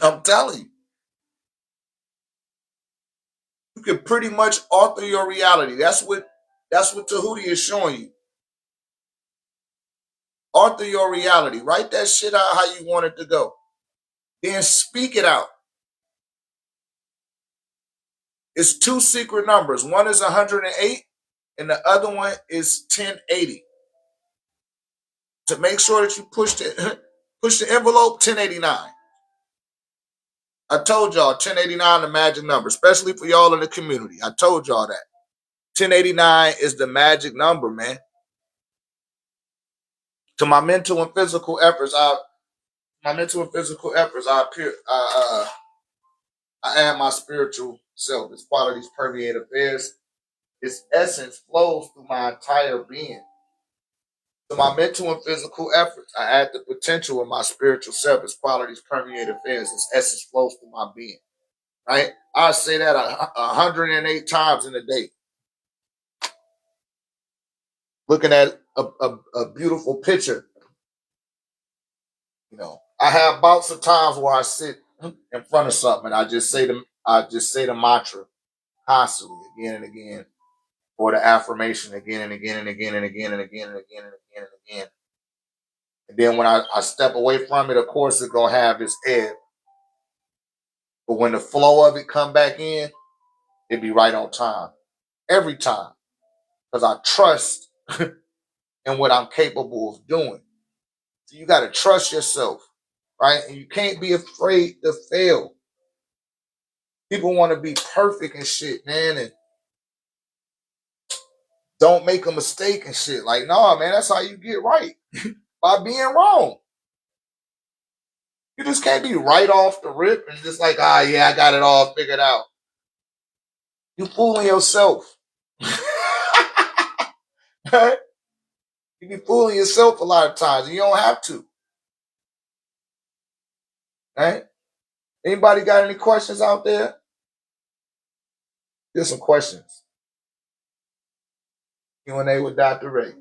I'm telling you. You can pretty much alter your reality. That's what Tahuti is showing you. Alter your reality. Write that shit out how you want it to go. Then speak it out. It's two secret numbers. One is 108 and the other one is 1080. To make sure that you push the envelope, 1089. I told y'all 1089 the magic number, especially for y'all in the community. I told y'all that. 1089 is the magic number, man. To my mental and physical efforts, I add my spiritual self. Its qualities permeate affairs. Its essence flows through my entire being. To my mental and physical efforts, I add the potential of my spiritual self. Its qualities permeate affairs. Its essence flows through my being. Right? I say that 108 times in a day. Looking at a beautiful picture. You know, I have bouts of times where I sit in front of something and I just say the mantra constantly again and again, or the affirmation again and again and again and again and again and again and again and again. And then when I step away from it, of course it's gonna have its ebb. But when the flow of it come back in, it be right on time. Every time. Because I trust in what I'm capable of doing. So you gotta trust yourself, right? And you can't be afraid to fail. People want to be perfect and shit, man, and don't make a mistake and shit. Like, nah, man, that's how you get right. By being wrong. You just can't be right off the rip and just like, yeah, I got it all figured out. You fooling yourself. Right? You be fooling yourself a lot of times, and you don't have to. Right? Anybody got any questions out there? Here's some questions. Q&A with Dr. Ray.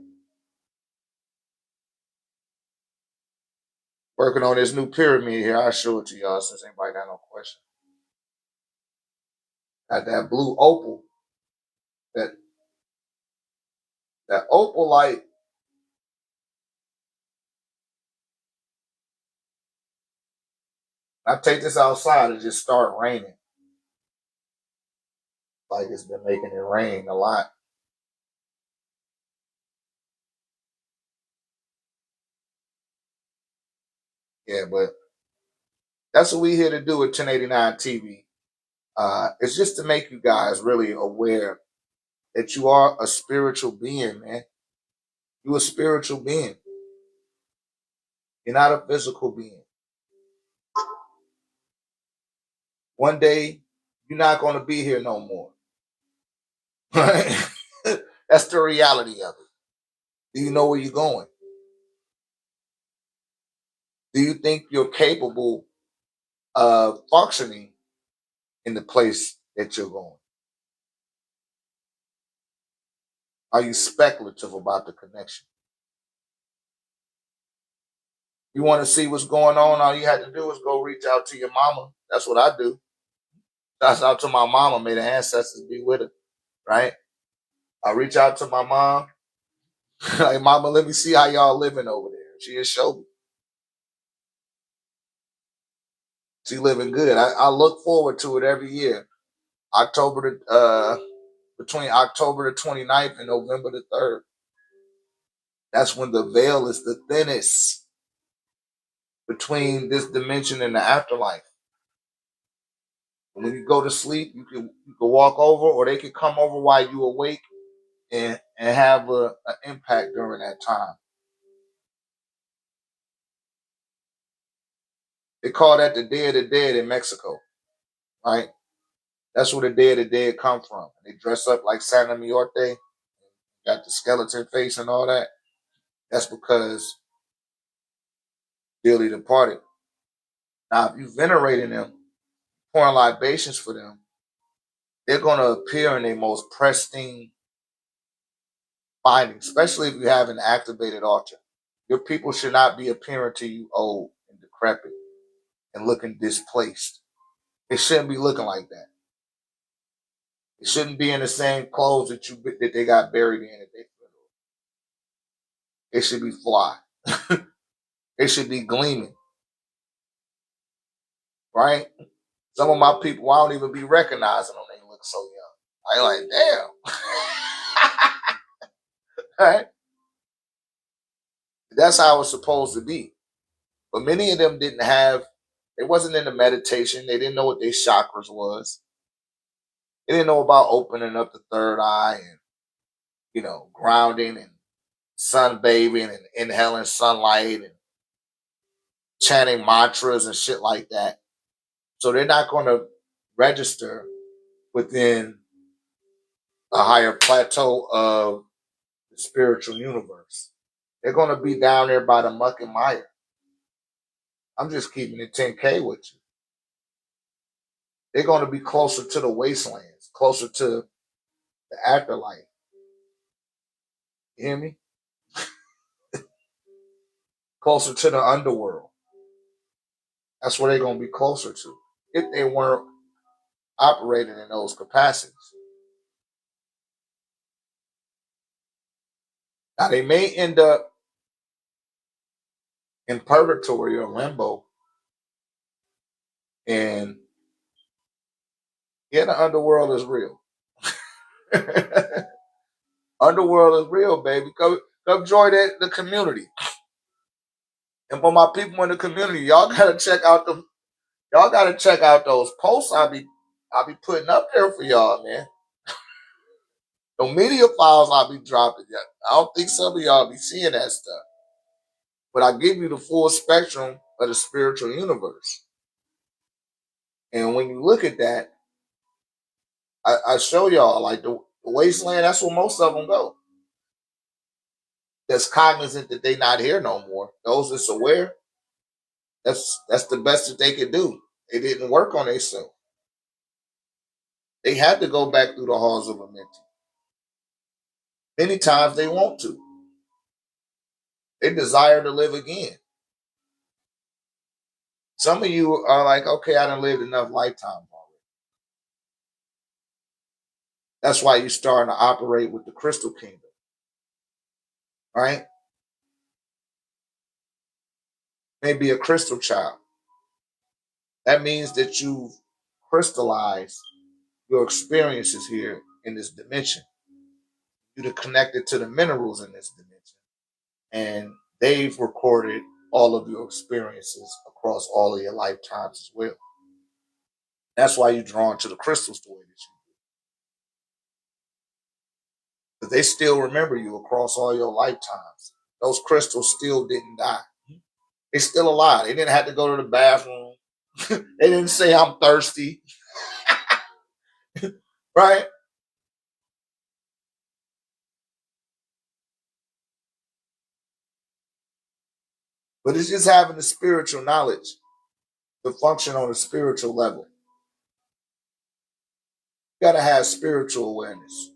Working on this new pyramid here. I'll show it to y'all since anybody got no question. Got that blue opal. That opal light. I take this outside and just start raining. Like it's been making it rain a lot. Yeah, but that's what we here to do at 1089 TV. It's just to make you guys really aware that you are a spiritual being, man. You're a spiritual being. You're not a physical being. One day, you're not going to be here no more. Right? That's the reality of it. Do you know where you're going? Do you think you're capable of functioning in the place that you're going? Are you speculative about the connection? You want to see what's going on? All you had to do is go reach out to your mama. That's what I do. Shout out to my mama. May the ancestors be with her, right? I reach out to my mom. Like, mama, let me see how y'all living over there. She is show me. She living good. I look forward to it every year. Between October the 29th and November the 3rd. That's when the veil is the thinnest between this dimension and the afterlife. When you go to sleep, you can walk over, or they can come over while you awake and have an impact during that time. They call that the Day of the Dead in Mexico, right? That's where the Day of the Dead come from. They dress up like Santa Muerte, got the skeleton face and all that. That's because dearly departed. Now, if you venerating them, pouring libations for them, they're going to appear in their most pristine findings, especially if you have an activated altar. Your people should not be appearing to you old and decrepit and looking displaced. It shouldn't be looking like that. It shouldn't be in the same clothes that they got buried in. It should be fly. It should be gleaming, right? Some of my people, I don't even be recognizing them. They look so young. I like, damn. Right? That's how it's supposed to be. But many of them they wasn't into meditation. They didn't know what their chakras was. They didn't know about opening up the third eye and, grounding and sunbathing and inhaling sunlight and chanting mantras and shit like that. So they're not going to register within a higher plateau of the spiritual universe. They're going to be down there by the muck and mire. I'm just keeping it 10K with you. They're going to be closer to the wastelands, closer to the afterlife. You hear me? Closer to the underworld. That's where they're going to be closer to if they weren't operating in those capacities. Now, they may end up in purgatory or limbo. And yeah, the underworld is real. Underworld is real, baby. Come join the community. And for my people in the community, y'all gotta check out those posts I'll be putting up there for y'all, man. The media files I'll be dropping. I don't think some of y'all be seeing that stuff. But I give you the full spectrum of the spiritual universe. And when you look at that, I show y'all like the wasteland, that's where most of them go. That's cognizant that they not here no more. Those that's aware, that's the best that they could do. They didn't work on themselves. They had to go back through the halls of lamenting. Many times they want to. They desire to live again. Some of you are like, okay, I done lived enough lifetimes already. That's why you're starting to operate with the crystal kingdom. Right? Maybe a crystal child. That means that you've crystallized your experiences here in this dimension. You're connected to the minerals in this dimension. And they've recorded all of your experiences across all of your lifetimes as well. That's why you're drawn to the crystals the way that you do. Because they still remember you across all your lifetimes. Those crystals still didn't die. They're still alive. They didn't have to go to the bathroom. They didn't say, I'm thirsty. Right? But it's just having the spiritual knowledge to function on a spiritual level. got to have spiritual awareness.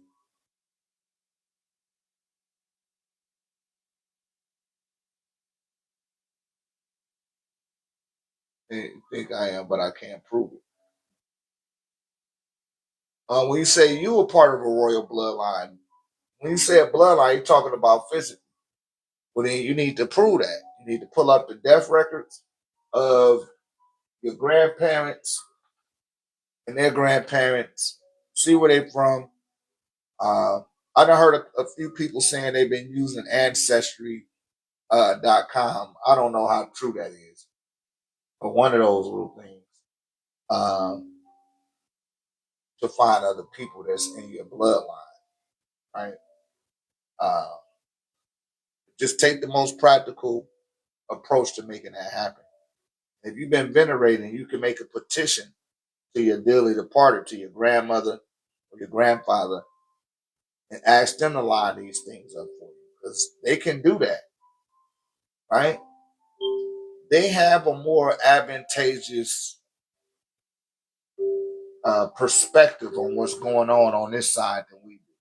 I think I am, but I can't prove it. When you say you were part of a royal bloodline, when you say a bloodline, you're talking about physical. Well, then you need to prove that. You need to pull up the death records of your grandparents and their grandparents, see where they're from. I done heard a few people saying they've been using Ancestry.com. I don't know how true that is, but one of those little things um, to find other people that's in your bloodline, right? Uh, just take the most practical approach to making that happen. If you've been venerating, you can make a petition to your dearly departed, to your grandmother or your grandfather, and ask them to line these things up for you because they can do that, right? They have a more advantageous perspective on what's going on this side than we do,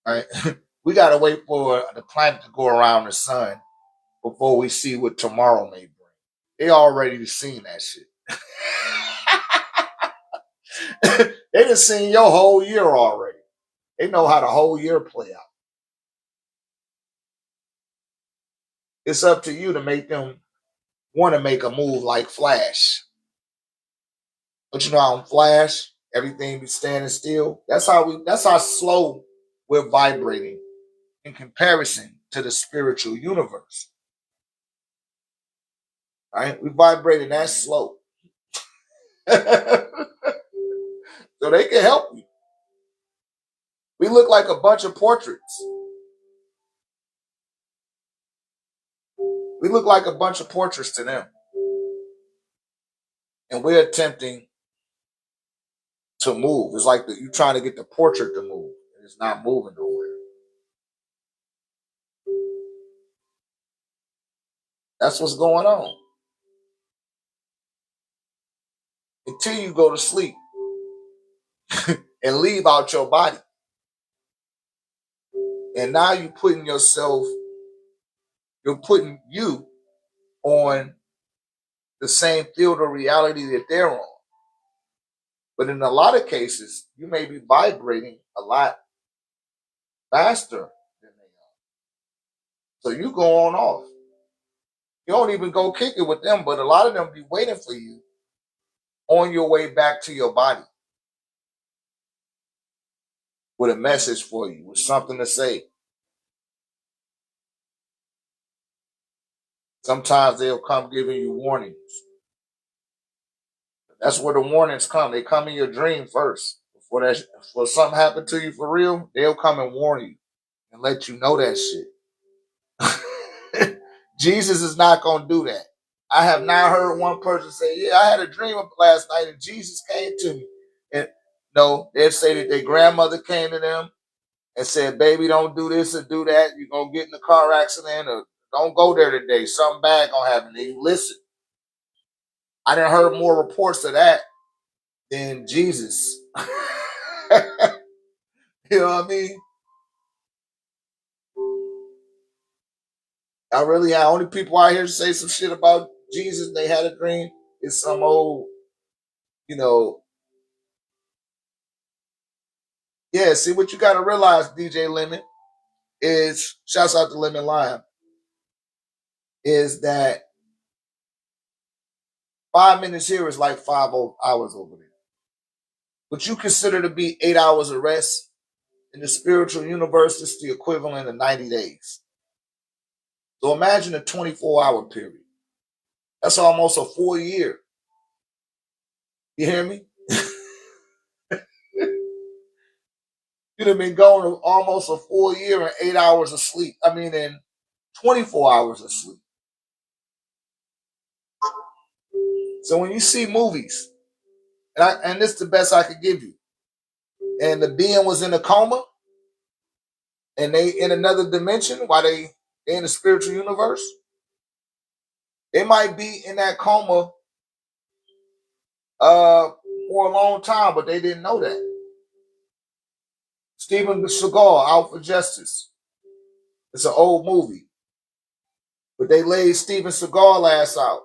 right? We got to wait for the planet to go around the sun before we see what tomorrow may bring. They already seen that shit. They done seen your whole year already. They know how the whole year play out. It's up to you to make them want to make a move like Flash. But you know how in Flash, everything be standing still. That's how slow we're vibrating in comparison to the spiritual universe. Right? We vibrating that slow. So they can help you. We look like a bunch of portraits. We look like a bunch of portraits to them. And we're attempting to move. It's like you're trying to get the portrait to move. And it's not moving nowhere. That's what's going on. Until you go to sleep and leave out your body. And now you're putting you on the same field of reality that they're on. But in a lot of cases, you may be vibrating a lot faster than they are. So you go on off. You don't even go kick it with them, but a lot of them be waiting for you on your way back to your body with a message for you, with something to say. Sometimes they'll come giving you warnings. That's where the warnings come. They come in your dream first. Before something happened to you for real, they'll come and warn you and let you know that shit. Jesus is not going to do that. I have not heard one person say, yeah, I had a dream last night and Jesus came to me. And no, they'll say that their grandmother came to them and said, baby, don't do this or do that. You're going to get in a car accident or don't go there today. Something bad going to happen. And you listen. I done heard more reports of that than Jesus. You know what I mean? I really have only people out here to say some shit about Jesus. They had a dream. It's some old, you know. Yeah, see what you got to realize, DJ Lemon, is shouts out to Lemon Lime, is that 5 minutes here is like 5 hours over there. What you consider to be 8 hours of rest in the spiritual universe is the equivalent of 90 days. So imagine a 24-hour period. That's almost a full year. You hear me? You'd have been going almost a full year in 8 hours of sleep. I mean, in 24 hours of sleep. So when you see movies, and this is the best I could give you, and the being was in a coma, and they in another dimension while they in the spiritual universe, they might be in that coma for a long time, but they didn't know that. Steven Seagal, Out for Justice. It's an old movie. But they laid Steven Seagal ass out,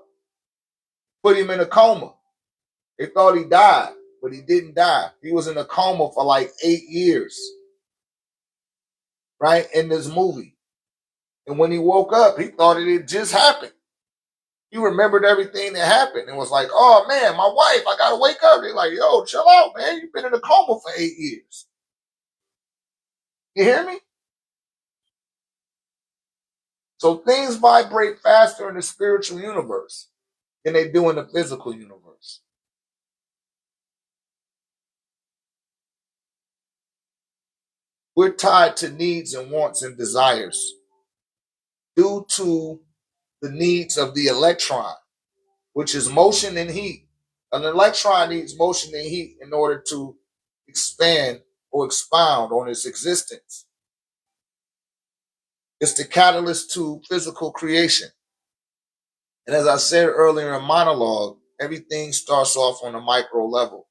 put him in a coma. They thought he died, but he didn't die. He was in a coma for like 8 years, right, in this movie. And when he woke up, he thought it had just happened. He remembered everything that happened and was like, oh, man, my wife, I got to wake up. They're like, yo, chill out, man. You've been in a coma for 8 years. You hear me? So things vibrate faster in the spiritual universe than they do in the physical universe. We're tied to needs and wants and desires due to the needs of the electron, which is motion and heat. An electron needs motion and heat in order to expand or expound on its existence. It's the catalyst to physical creation. And as I said earlier in monologue, everything starts off on a micro level.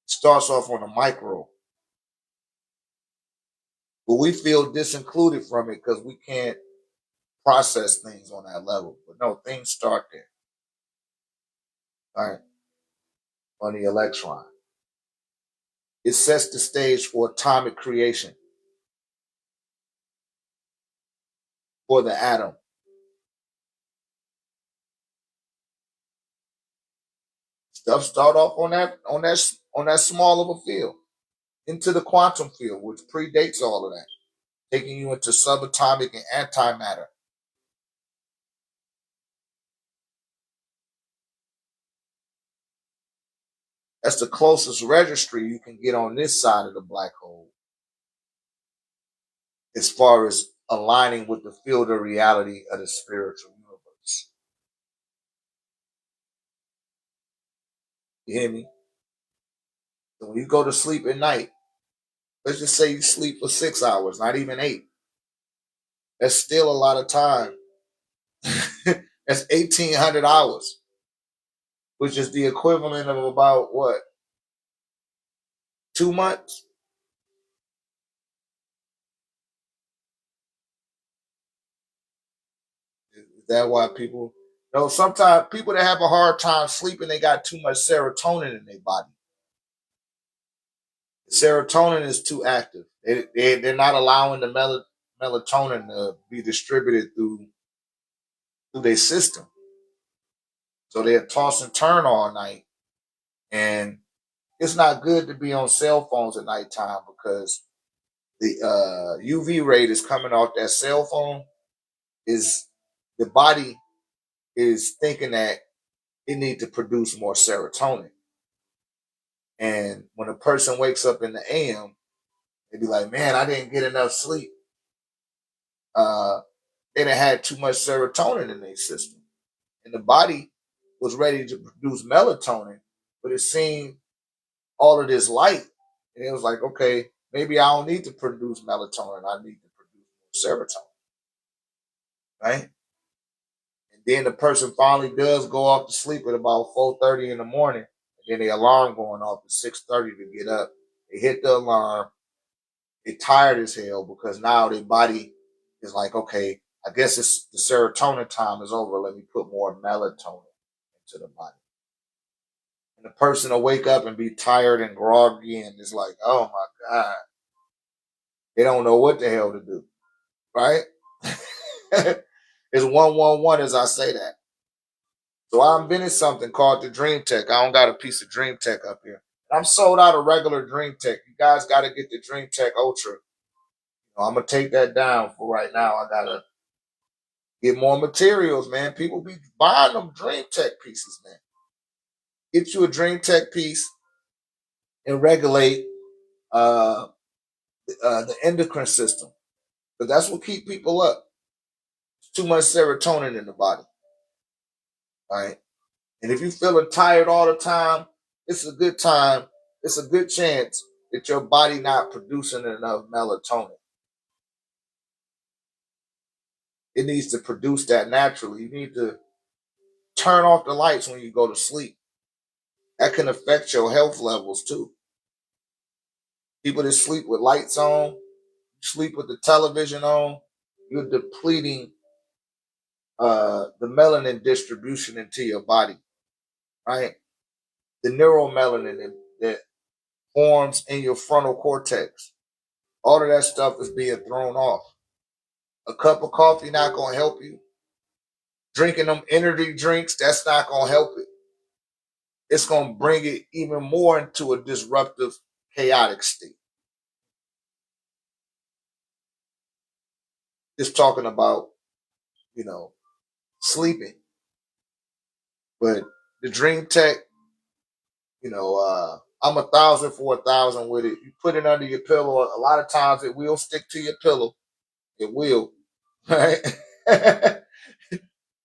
It starts off on a micro. But we feel disincluded from it because we can't process things on that level. But no, things start there. Right? On the electron. It sets the stage for atomic creation. For the atom. Stuff start off on that small of a field. Into the quantum field, which predates all of that, taking you into subatomic and antimatter. That's the closest registry you can get on this side of the black hole as far as aligning with the field of reality of the spiritual universe. You hear me? So when you go to sleep at night, let's just say you sleep for 6 hours, not even 8. That's still a lot of time. That's 1,800 hours, which is the equivalent of about what? 2 months? Is that why people, sometimes people that have a hard time sleeping, they got too much serotonin in their body. Serotonin is too active. They're not allowing the melatonin to be distributed through their system. So they're toss and turn all night. And it's not good to be on cell phones at nighttime because the UV ray that's coming off that cell phone is the body is thinking that it needs to produce more serotonin. And when a person wakes up in the AM, they be like, man, I didn't get enough sleep. They done had too much serotonin in their system. And the body was ready to produce melatonin, but it seen all of this light. And it was like, okay, maybe I don't need to produce melatonin. I need to produce serotonin. Right? And then the person finally does go off to sleep at about 4:30 in the morning. And then the alarm going off at 6:30 to get up. They hit the alarm. They tired as hell because now their body is like, okay, I guess it's the serotonin time is over. Let me put more melatonin into the body. And the person will wake up and be tired and groggy and it's like, oh my God. They don't know what the hell to do. Right? It's 111 as I say that. So I invented something called the DreamTEK. I don't got a piece of DreamTEK up here. I'm sold out of regular DreamTEK. You guys got to get the DreamTEK Ultra. I'm going to take that down for right now. I got to get more materials, man. People be buying them DreamTEK pieces, man. Get you a DreamTEK piece and regulate the endocrine system. Because that's what keep people up. Too much serotonin in the body. All right. And if you're feeling tired all the time, it's a good time. It's a good chance that your body not producing enough melatonin. It needs to produce that naturally. You need to turn off the lights when you go to sleep. That can affect your health levels too. People that sleep with lights on, sleep with the television on, you're depleting the melanin distribution into your body, right? The neuromelanin that forms in your frontal cortex. All of that stuff is being thrown off. A cup of coffee not going to help you. Drinking them energy drinks, that's not going to help it. It's going to bring it even more into a disruptive, chaotic state. Just talking about, sleeping. But the Dream Tech, I'm 1,000 for 1,000 with it. You put it under your pillow. A lot of times it will stick to your pillow. It will, right?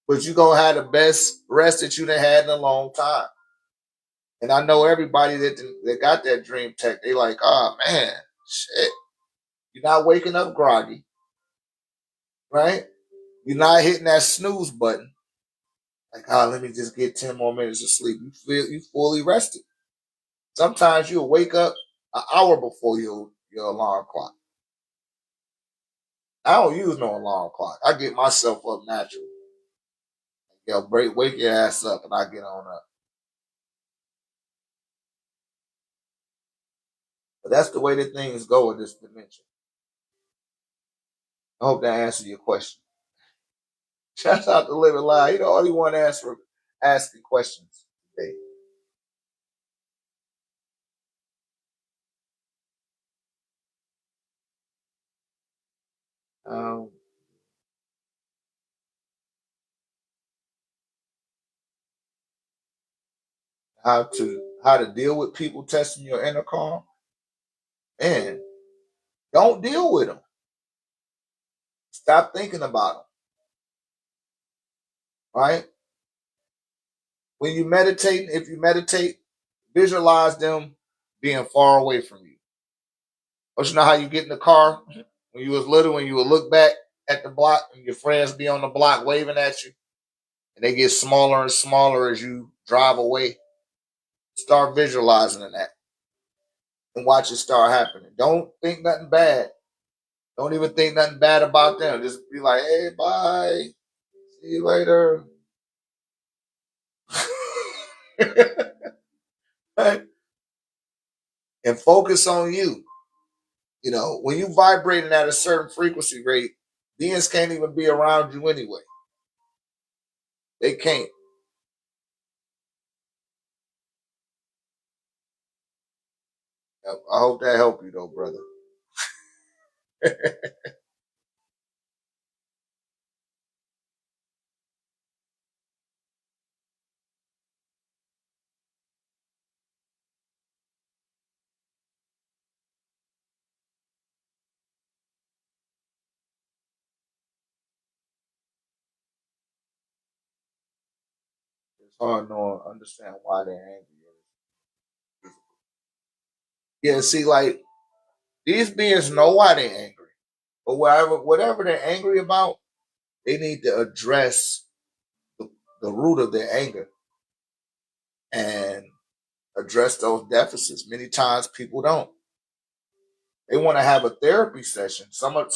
But you're going to have the best rest that you've had in a long time. And I know everybody that got that Dream Tech, they like, oh man, shit. You're not waking up groggy, right? You're not hitting that snooze button. Like, let me just get 10 more minutes of sleep. You feel you fully rested. Sometimes you'll wake up an hour before your alarm clock. I don't use no alarm clock. I get myself up naturally. Wake your ass up and I get on up. But that's the way that things go in this dimension. I hope that answered your question. Shout out to Living Live. All you want to ask for asking questions today. Um, how to deal with people testing your intercom? Man, don't deal with them. Stop thinking about them. Right? When you meditate, if you meditate, visualize them being far away from you. But you know how you get in the car when you was little, when you would look back at the block and your friends be on the block waving at you, and they get smaller and smaller as you drive away. Start visualizing that and watch it start happening. Don't think nothing bad. Don't even think nothing bad about them. Just be like, hey, bye. See you later. And focus on you. When you vibrating at a certain frequency rate, beings can't even be around you anyway. They can't. I hope that helped you though, brother. It's hard to understand why they're angry. Yeah, see, like these beings know why they're angry, but whatever they're angry about, they need to address the root of their anger and address those deficits. Many times people don't. They want to have a therapy session. Some of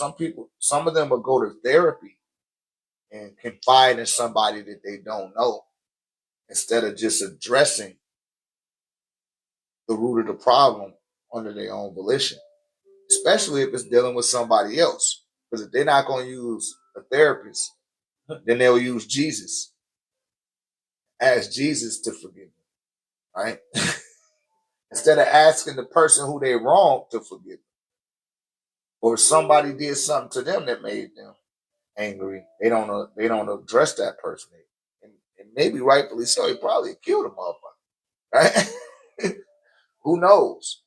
them will go to therapy and confide in somebody that they don't know instead of just addressing the root of the problem under their own volition, especially if it's dealing with somebody else. Because if they're not going to use a therapist, then they'll use Jesus. Ask Jesus to forgive them, right? Instead of asking the person who they wronged to forgive them. Or if somebody did something to them that made them angry, they don't address that person. And maybe rightfully so, he probably killed a motherfucker, right? Who knows?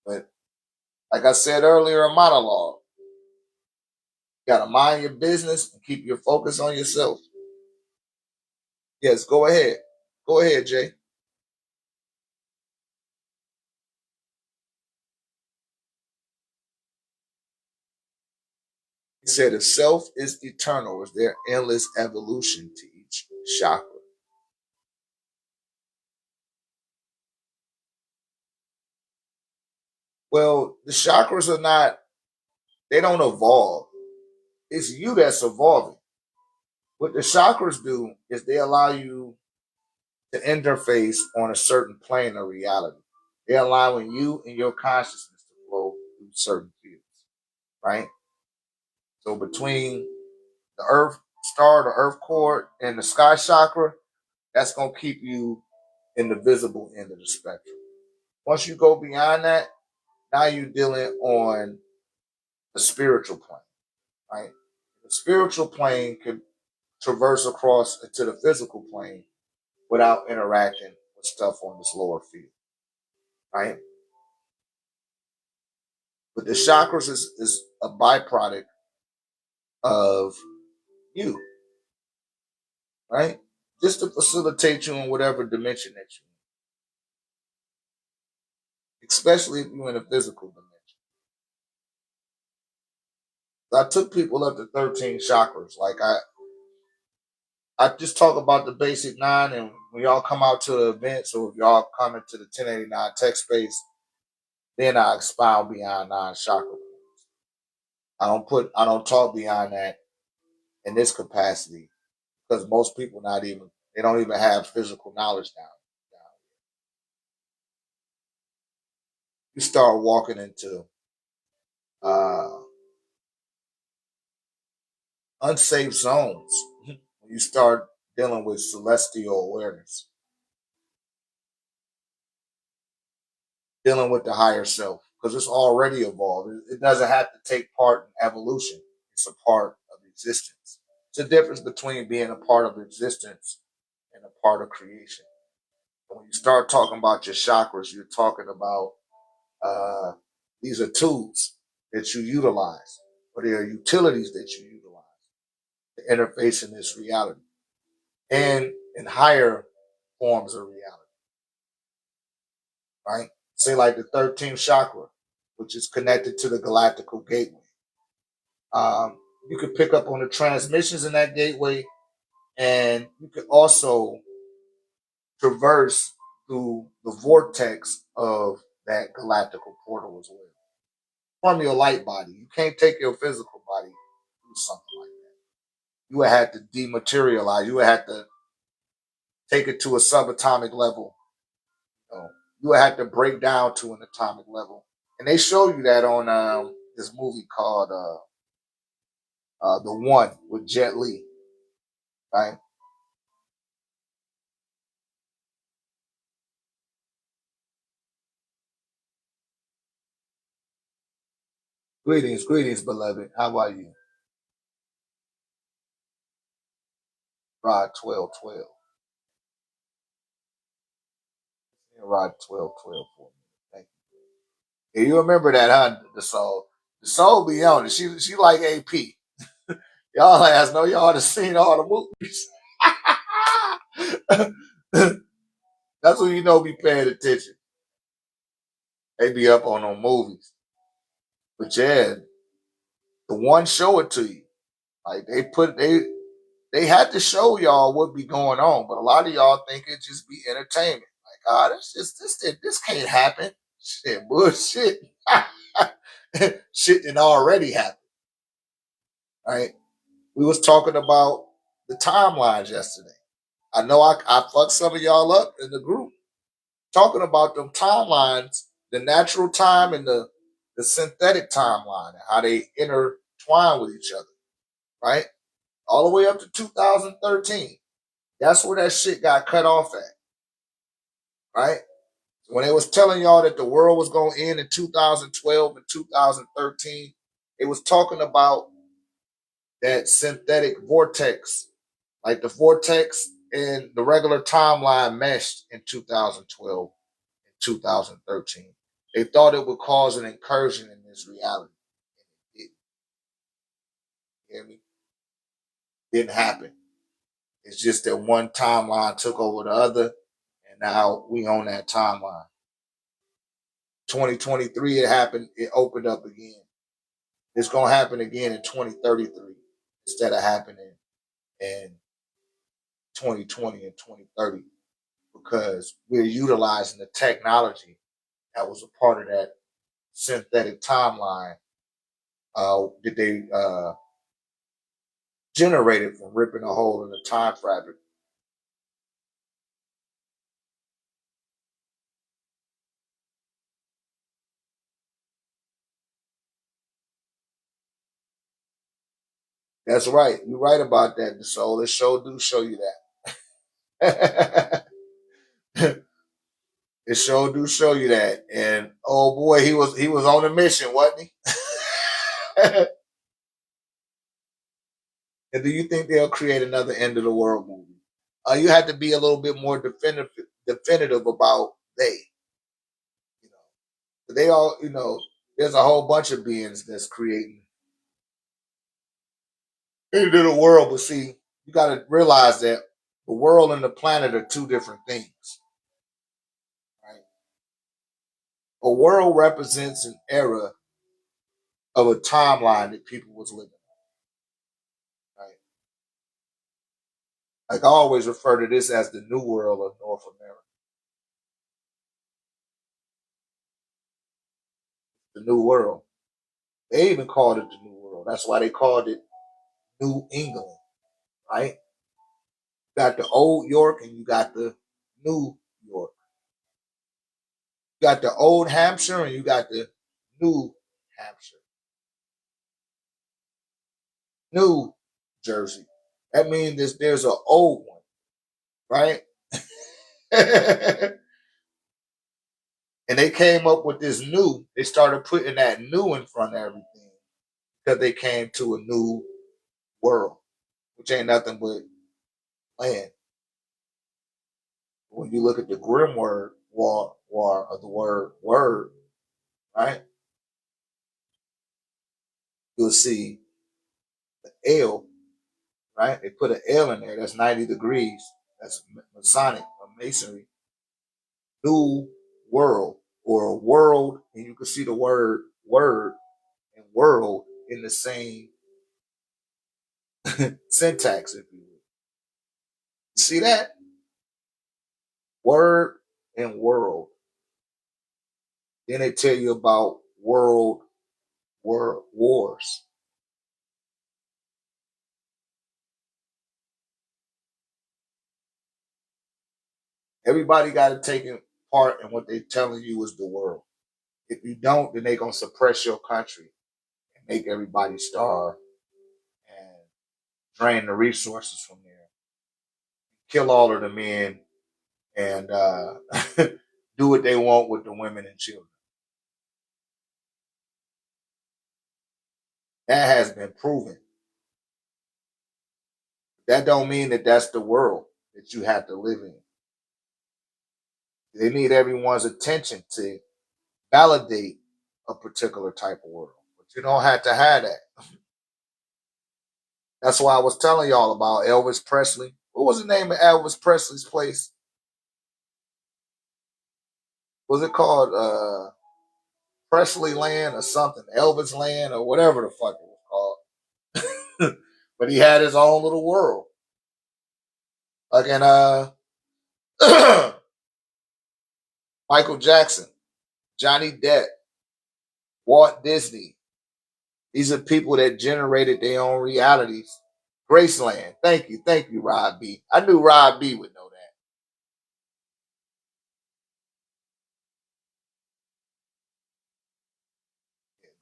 But like I said earlier in monologue, you gotta mind your business and keep your focus on yourself. Yes, go ahead. Go ahead, Jay. He said, if self is eternal, is there endless evolution to each chakra? Well, the chakras are not, they don't evolve. It's you that's evolving. What the chakras do is they allow you to interface on a certain plane of reality. They're allowing you and your consciousness to flow through certain fields, right? So between the earth star, the earth core, and the sky chakra, that's going to keep you in the visible end of the spectrum. Once you go beyond that, now you're dealing on the spiritual plane, right? The spiritual plane could traverse across into the physical plane without interacting with stuff on this lower field, right? But the chakras is a byproduct of you, right? Just to facilitate you in whatever dimension that you're in, especially if you're in a physical dimension. I took people up to 13 chakras. Like I just talk about the basic 9, and when y'all come out to the event, so if y'all come into the 1089 tech space, then I expound beyond 9 chakras. I don't talk beyond that in this capacity because most people they don't even have physical knowledge down. You start walking into uh, unsafe zones when you start dealing with celestial awareness, dealing with the higher self, because it's already evolved. It doesn't have to take part in evolution. It's a part of existence. It's a difference between being a part of existence and a part of creation. And when you start talking about your chakras, you're talking about uh, these are tools that you utilize, or they are utilities that you utilize to interface in this reality and in higher forms of reality, right? Say like the 13th chakra, which is connected to the galactical gateway. You could pick up on the transmissions in that gateway, and you could also traverse through the vortex of that galactical portal as well. From your light body, you can't take your physical body through something like that. You would have to dematerialize. You would have to take it to a subatomic level. You would have to break down to an atomic level, and they show you that on this movie called The One with Jet Li, right? Greetings, beloved. How are you? Rod 1212. Rod 1212 for me. Thank you. Yeah, you remember that, huh? The soul. The soul be on it. She like AP. Y'all ass know y'all have seen all the movies. That's when you know be paying attention. They be up on them movies. But yeah, the one show it to you. Like they had to show y'all what be going on, but a lot of y'all think it just be entertainment. Like, ah, this can't happen. Shit, bullshit. Shit that already happened. Right? We was talking about the timelines yesterday. I know I fucked some of y'all up in the group talking about them timelines, the natural time and the synthetic timeline, and how they intertwine with each other, right? All the way up to 2013. That's where that shit got cut off at, right? When they was telling y'all that the world was going to end in 2012 and 2013, it was talking about that synthetic vortex, like the vortex and the regular timeline meshed in 2012 and 2013. They thought it would cause an incursion in this reality. It, you hear me? Didn't happen. It's just that one timeline took over the other, and now we own that timeline. 2023, it happened. It opened up again. It's gonna happen again in 2033 instead of happening in 2020 and 2030 because we're utilizing the technology that was a part of that synthetic timeline did they generate it from ripping a hole in the time fabric. That's right. You're right about that, the soul. It sure do show you that. It sure do show you that. And oh boy, he was on a mission, wasn't he? And do you think they'll create another end of the world movie? You have to be a little bit more definitive about they. You know, they all. You know, there's a whole bunch of beings that's creating end of the world. But see, you got to realize that the world and the planet are two different things. Right? A world represents an era of a timeline that people was living. Right? Like I always refer to this as the New World of North America. The New World. They even called it the New World. That's why they called it New England. Right? You got the old York and you got the New York. You got the old Hampshire and you got the New Hampshire. New Jersey. That means there's an old one, right? And they came up with this new. They started putting that new in front of everything because they came to a new world, which ain't nothing but land. When you look at the grim word war of the word, right? You'll see the L, right? They put an L in there. That's 90 degrees. That's Masonic or Masonry. New world or a world, and you can see the word and world in the same syntax, if you will. See that? Word and world. Then they tell you about world wars. Everybody got to take part in what they're telling you is the world. If you don't, then they're gonna suppress your country and make everybody starve and drain the resources from there, kill all of the men, and do what they want with the women and children. That has been proven. That don't mean that that's the world that you have to live in. They need everyone's attention to validate a particular type of world, but you don't have to have that. That's why I was telling y'all about Elvis Presley. What was the name of Elvis Presley's place? Was it called Presley Land or something? Elvis Land or whatever the fuck it was called. But he had his own little world. Like in Michael Jackson, Johnny Depp, Walt Disney. These are people that generated their own realities. Graceland. Thank you, Rob B. I knew Rob B would know that.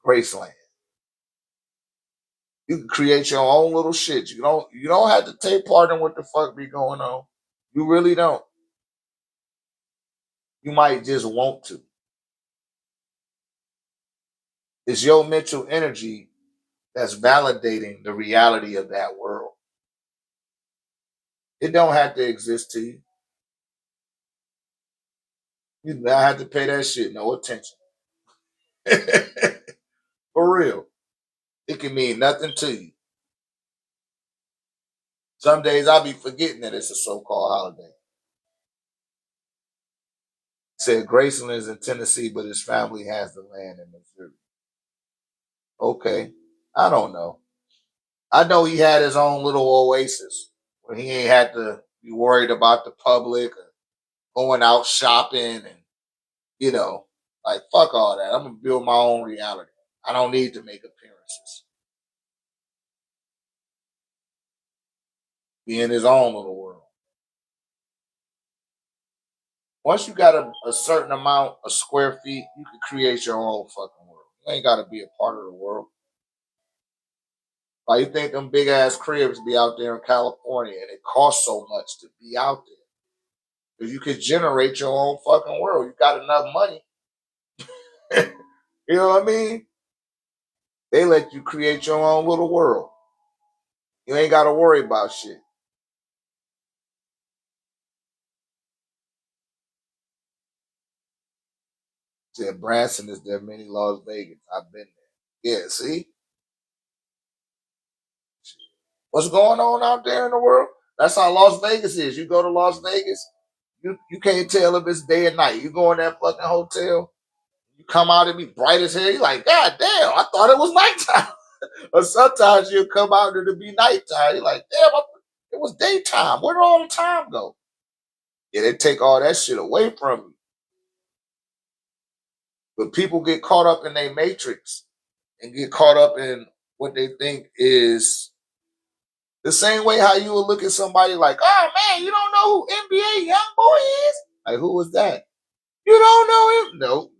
Graceland. You can create your own little shit. You don't have to take part in what the fuck be going on. You really don't. You might just want to. It's your mental energy that's validating the reality of that world. It don't have to exist to you. You don't have to pay that shit no attention. For real. It can mean nothing to you. Some days I'll be forgetting that it's a so-called holiday. Said Graceland is in Tennessee, but his family has the land in Missouri. Okay. I don't know. I know he had his own little oasis where he ain't had to be worried about the public or going out shopping and, you know. Like, fuck all that. I'm gonna build my own reality. I don't need to make appearances. Be in his own little world. Once you got a certain amount of square feet, you can create your own fucking world. You ain't gotta be a part of the world. Why you think them big ass cribs be out there in California and it costs so much to be out there? Because you could generate your own fucking world. You got enough money. You know what I mean? They let you create your own little world. You ain't got to worry about shit. Said Branson is their mini Las Vegas. I've been there. Yeah, see? What's going on out there in the world? That's how Las Vegas is. You go to Las Vegas, you can't tell if it's day or night. You go in that fucking hotel, you come out and be bright as hell. You're like, God damn, I thought it was nighttime. Or sometimes you'll come out and it'll be nighttime. You're like, damn, it was daytime. Where did all the time go? Yeah, they take all that shit away from you. But people get caught up in their matrix and get caught up in what they think is the same way how you would look at somebody like, oh man, you don't know who NBA Youngboy is? Like, who was that? You don't know him? No,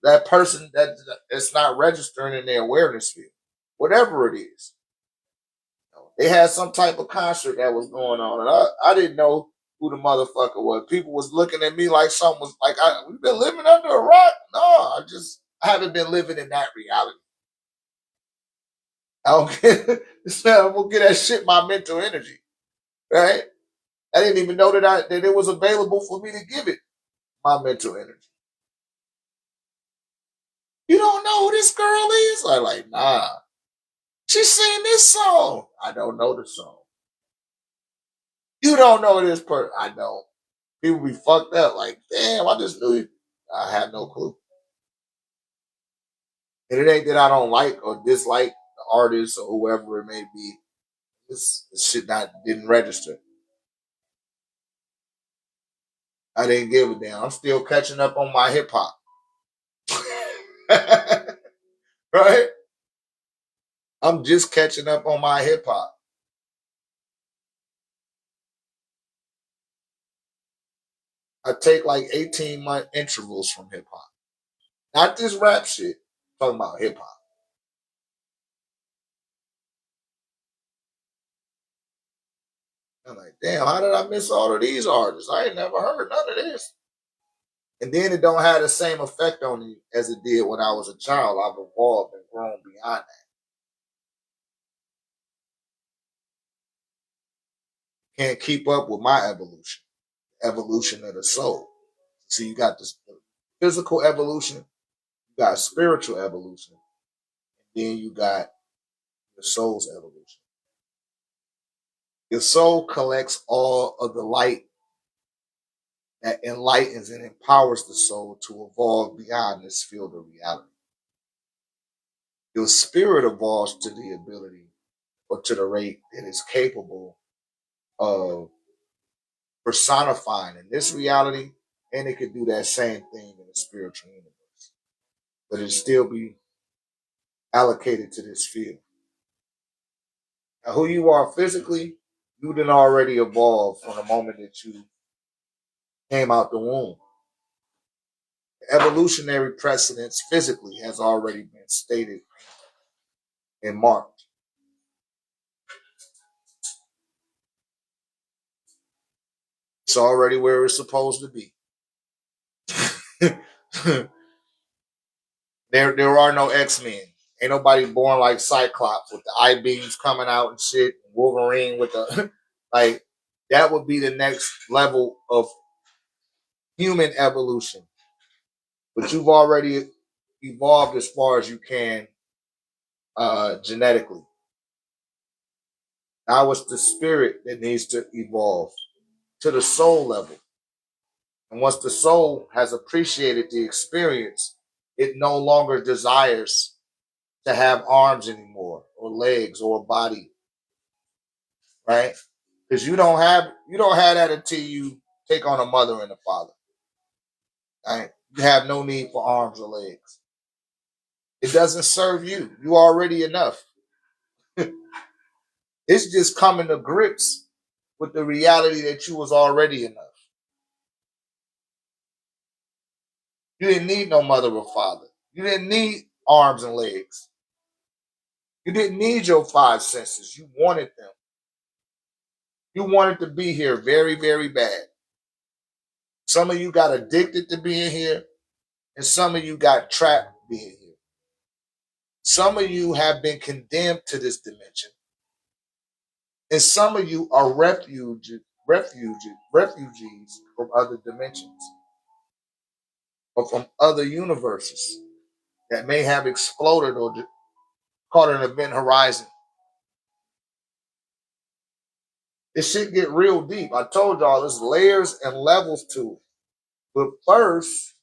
that person that it's not registering in their awareness field, whatever it is. They had some type of concert that was going on, and I didn't know who the motherfucker was. People was looking at me like something was like, we've been living under a rock. No, I haven't been living in that reality. I don't get, I'm gonna get that shit my mental energy, right? I didn't even know that it was available for me to give it my mental energy. You don't know who this girl is? I'm like, nah. She sing this song. I don't know the song. You don't know this person. I don't. People be fucked up. Like, damn, I just knew you. I have no clue. And it ain't that I don't like or dislike the artist or whoever it may be. This shit didn't register. I didn't give a damn. I'm still catching up on my hip hop. Right? I'm just catching up on my hip hop. I take like 18-month intervals from hip hop. Not this rap shit. I'm talking about hip hop. I'm like, damn, how did I miss all of these artists? I ain't never heard none of this. And then it don't have the same effect on you as it did when I was a child. I've evolved and grown beyond that. Can't keep up with my evolution of the soul. So you got this physical evolution, you got spiritual evolution, and then you got your soul's evolution. Your soul collects all of the light that enlightens and empowers the soul to evolve beyond this field of reality. Your spirit evolves to the ability or to the rate that it's capable of personifying in this reality, and it could do that same thing in the spiritual universe. But it still be allocated to this field. Now, who you are physically, you didn't already evolve from the moment that you came out the womb. The evolutionary precedence physically has already been stated and marked. It's already where it's supposed to be. there are no X-Men. Ain't nobody born like Cyclops with the eye beams coming out and shit. Wolverine with the like that would be the next level of human evolution. But you've already evolved as far as you can genetically. Now it's the spirit that needs to evolve to the soul level. And once the soul has appreciated the experience, it no longer desires to have arms anymore, or legs, or a body, right? Because you don't have that until you take on a mother and a father. Right? You have no need for arms or legs. It doesn't serve you. You already enough. It's just coming to grips with the reality that you was already enough. You didn't need no mother or father. You didn't need arms and legs. You didn't need your five senses. You wanted them. You wanted to be here very, very bad. Some of you got addicted to being here, and some of you got trapped being here. Some of you have been condemned to this dimension, and some of you are refugees from other dimensions or from other universes that may have exploded or caught an event horizon. This shit get real deep. I told y'all there's layers and levels to it. But first,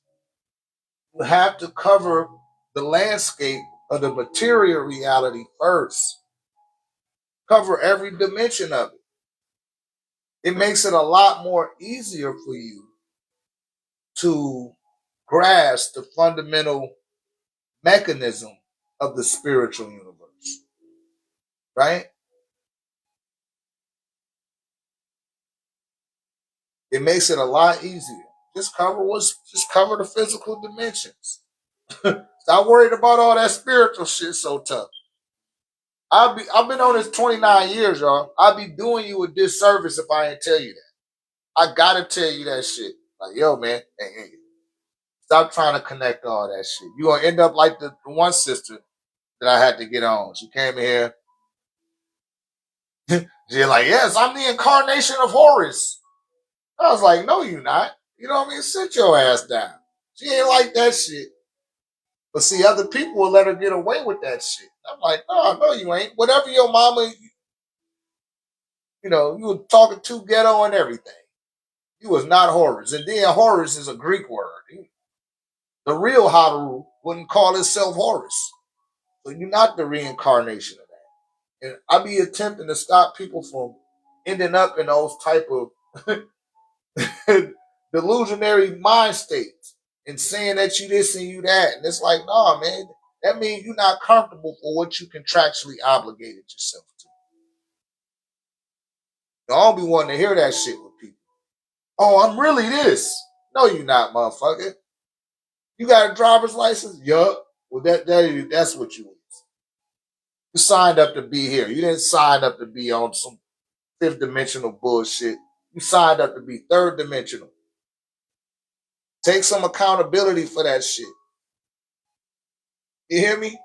you have to cover the landscape of the material reality first. Cover every dimension of it. It makes it a lot more easier for you to grasp the fundamental mechanism of the spiritual universe. Right? It makes it a lot easier. Just cover the physical dimensions. Stop worried about all that spiritual shit so tough. I've been on this 29 years, y'all. I'd be doing you a disservice if I didn't tell you that. I gotta tell you that shit. Like, yo, man, hey, stop trying to connect all that shit. You gonna end up like the one sister that I had to get on. She came in here. She's like, yes, I'm the incarnation of Horus. I was like, no, you not. You know what I mean? Sit your ass down. She ain't like that shit. But see, other people will let her get away with that shit. I'm like, no, you ain't. Whatever your mama, you were talking too ghetto and everything. You was not Horus. And then Horus is a Greek word. The real Haru wouldn't call itself Horus. So you're not the reincarnation of that. And I be attempting to stop people from ending up in those type of delusionary mind states and saying that you this and you that. And it's like, nah, man, that means you're not comfortable for what you contractually obligated yourself to. I don't be wanting to hear that shit with people. Oh, I'm really this. No, you're not, motherfucker. You got a driver's license? Yup. Well, that's what you is. You signed up to be here. You didn't sign up to be on some fifth dimensional bullshit. You signed up to be third dimensional. Take some accountability for that shit. You hear me?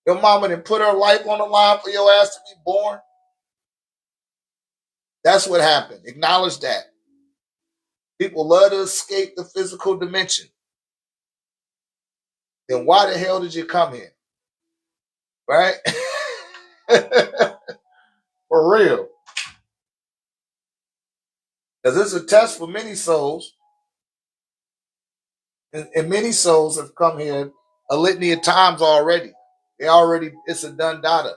Your mama didn't put her life on the line for your ass to be born. That's what happened. Acknowledge that. People love to escape the physical dimension. Then why the hell did you come here? Right? For real. Because it's a test for many souls. And many souls have come here a litany of times already. It's a done data.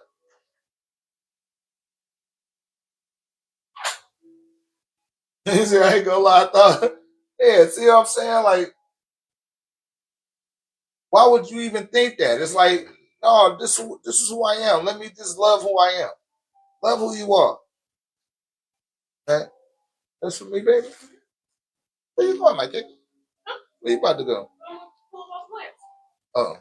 He said, I ain't gonna lie, I thought, yeah, see what I'm saying? Like, why would you even think that? It's like, no, this is who I am. Let me just love who I am. Love who you are. Okay? That's for me, baby. Where you going, my kid? Where you about to go? Oh.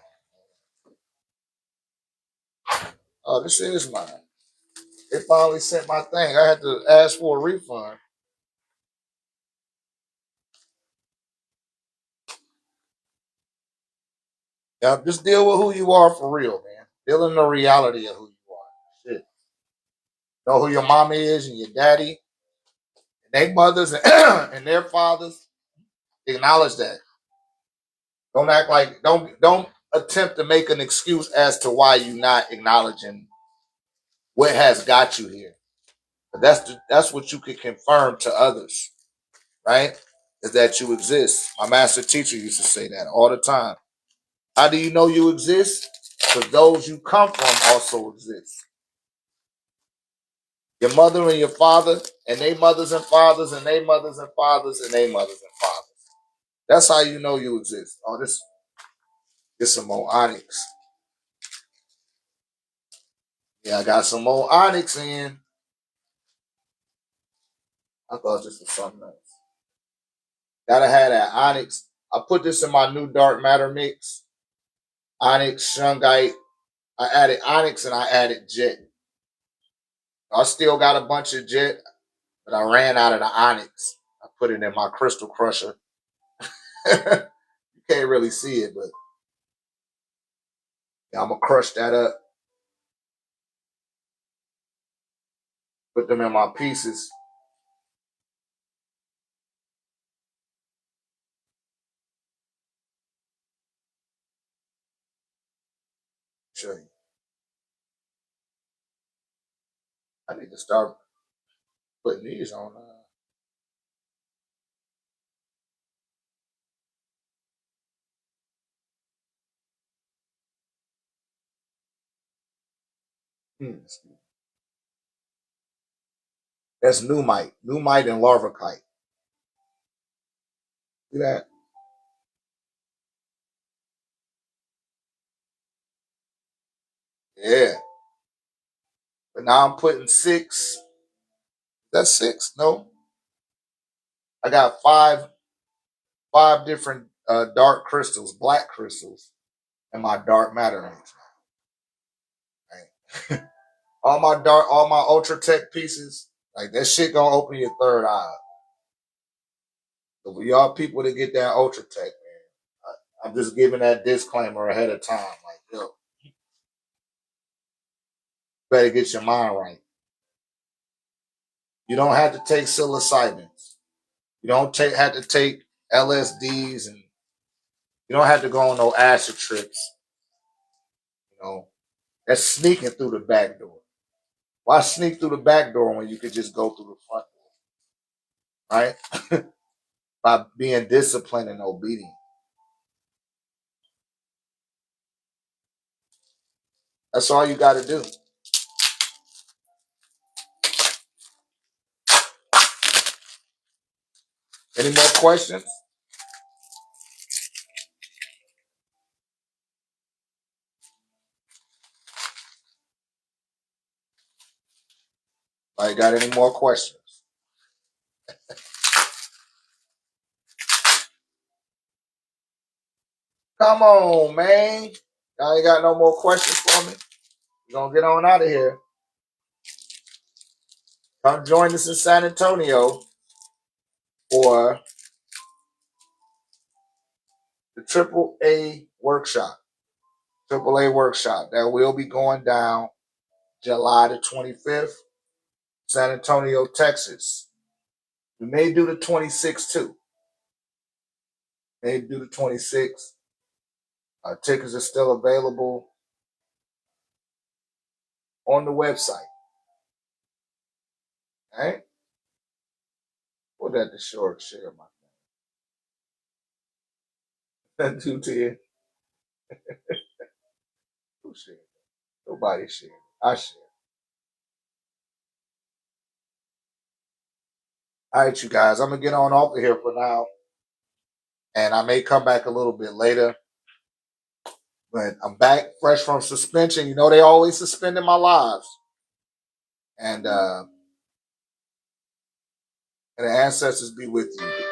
Oh, this is mine. They finally sent my thing. I had to ask for a refund. Yeah, just deal with who you are for real, man. Deal in the reality of who you are. Shit. Know who your mama is and your daddy, and their mothers and their fathers. Acknowledge that. Don't act like don't attempt to make an excuse as to why you're not acknowledging what has got you here. But that's what you can confirm to others, right? Is that you exist. My master teacher used to say that all the time. How do you know you exist? Because those you come from also exist. Your mother and your father, and they mothers and fathers, and they mothers and fathers, and they mothers and fathers. That's how you know you exist. Oh, this is some more onyx. Yeah, I got some more onyx in. I thought this was something else. Gotta have that onyx. I put this in my new dark matter mix. Onyx, shungite. I added onyx and I added jet. I still got a bunch of jet, but I ran out of the onyx. I put it in my crystal crusher. You can't really see it, but yeah, I'm gonna crush that up. Put them in my pieces. Show you. I need to start putting these on. That's Numite. Numite and Larvakite. See that? Yeah. But now I'm putting 6. That's 6? No. I got five different dark crystals, black crystals, in my dark matter mix. Right? all my OrgoniteTEK pieces, like that shit gonna open your third eye. So for y'all people to get that OrgoniteTEK, man, I'm just giving that disclaimer ahead of time. Like, yo, better get your mind right. You don't have to take psilocybins. You don't have to take LSDs, and you don't have to go on no acid trips. You know, that's sneaking through the back door. Why sneak through the back door when you could just go through the front door, right? By being disciplined and obedient. That's all you got to do. Any more questions? I got any more questions? Come on, man. Y'all ain't got no more questions for me? We're going to get on out of here. Come join us in San Antonio for the AAA workshop. AAA workshop that will be going down July the 25th, San Antonio, Texas. We may do the 26th too. Maybe do the 26th. Tickets are still available on the website. All right? Put that to short share, my friend. 210. Who shared? Nobody shared. I shared. All right, you guys. I'm gonna get on off of here for now, and I may come back a little bit later. But I'm back fresh from suspension. You know they always suspending my lives, and the ancestors be with you.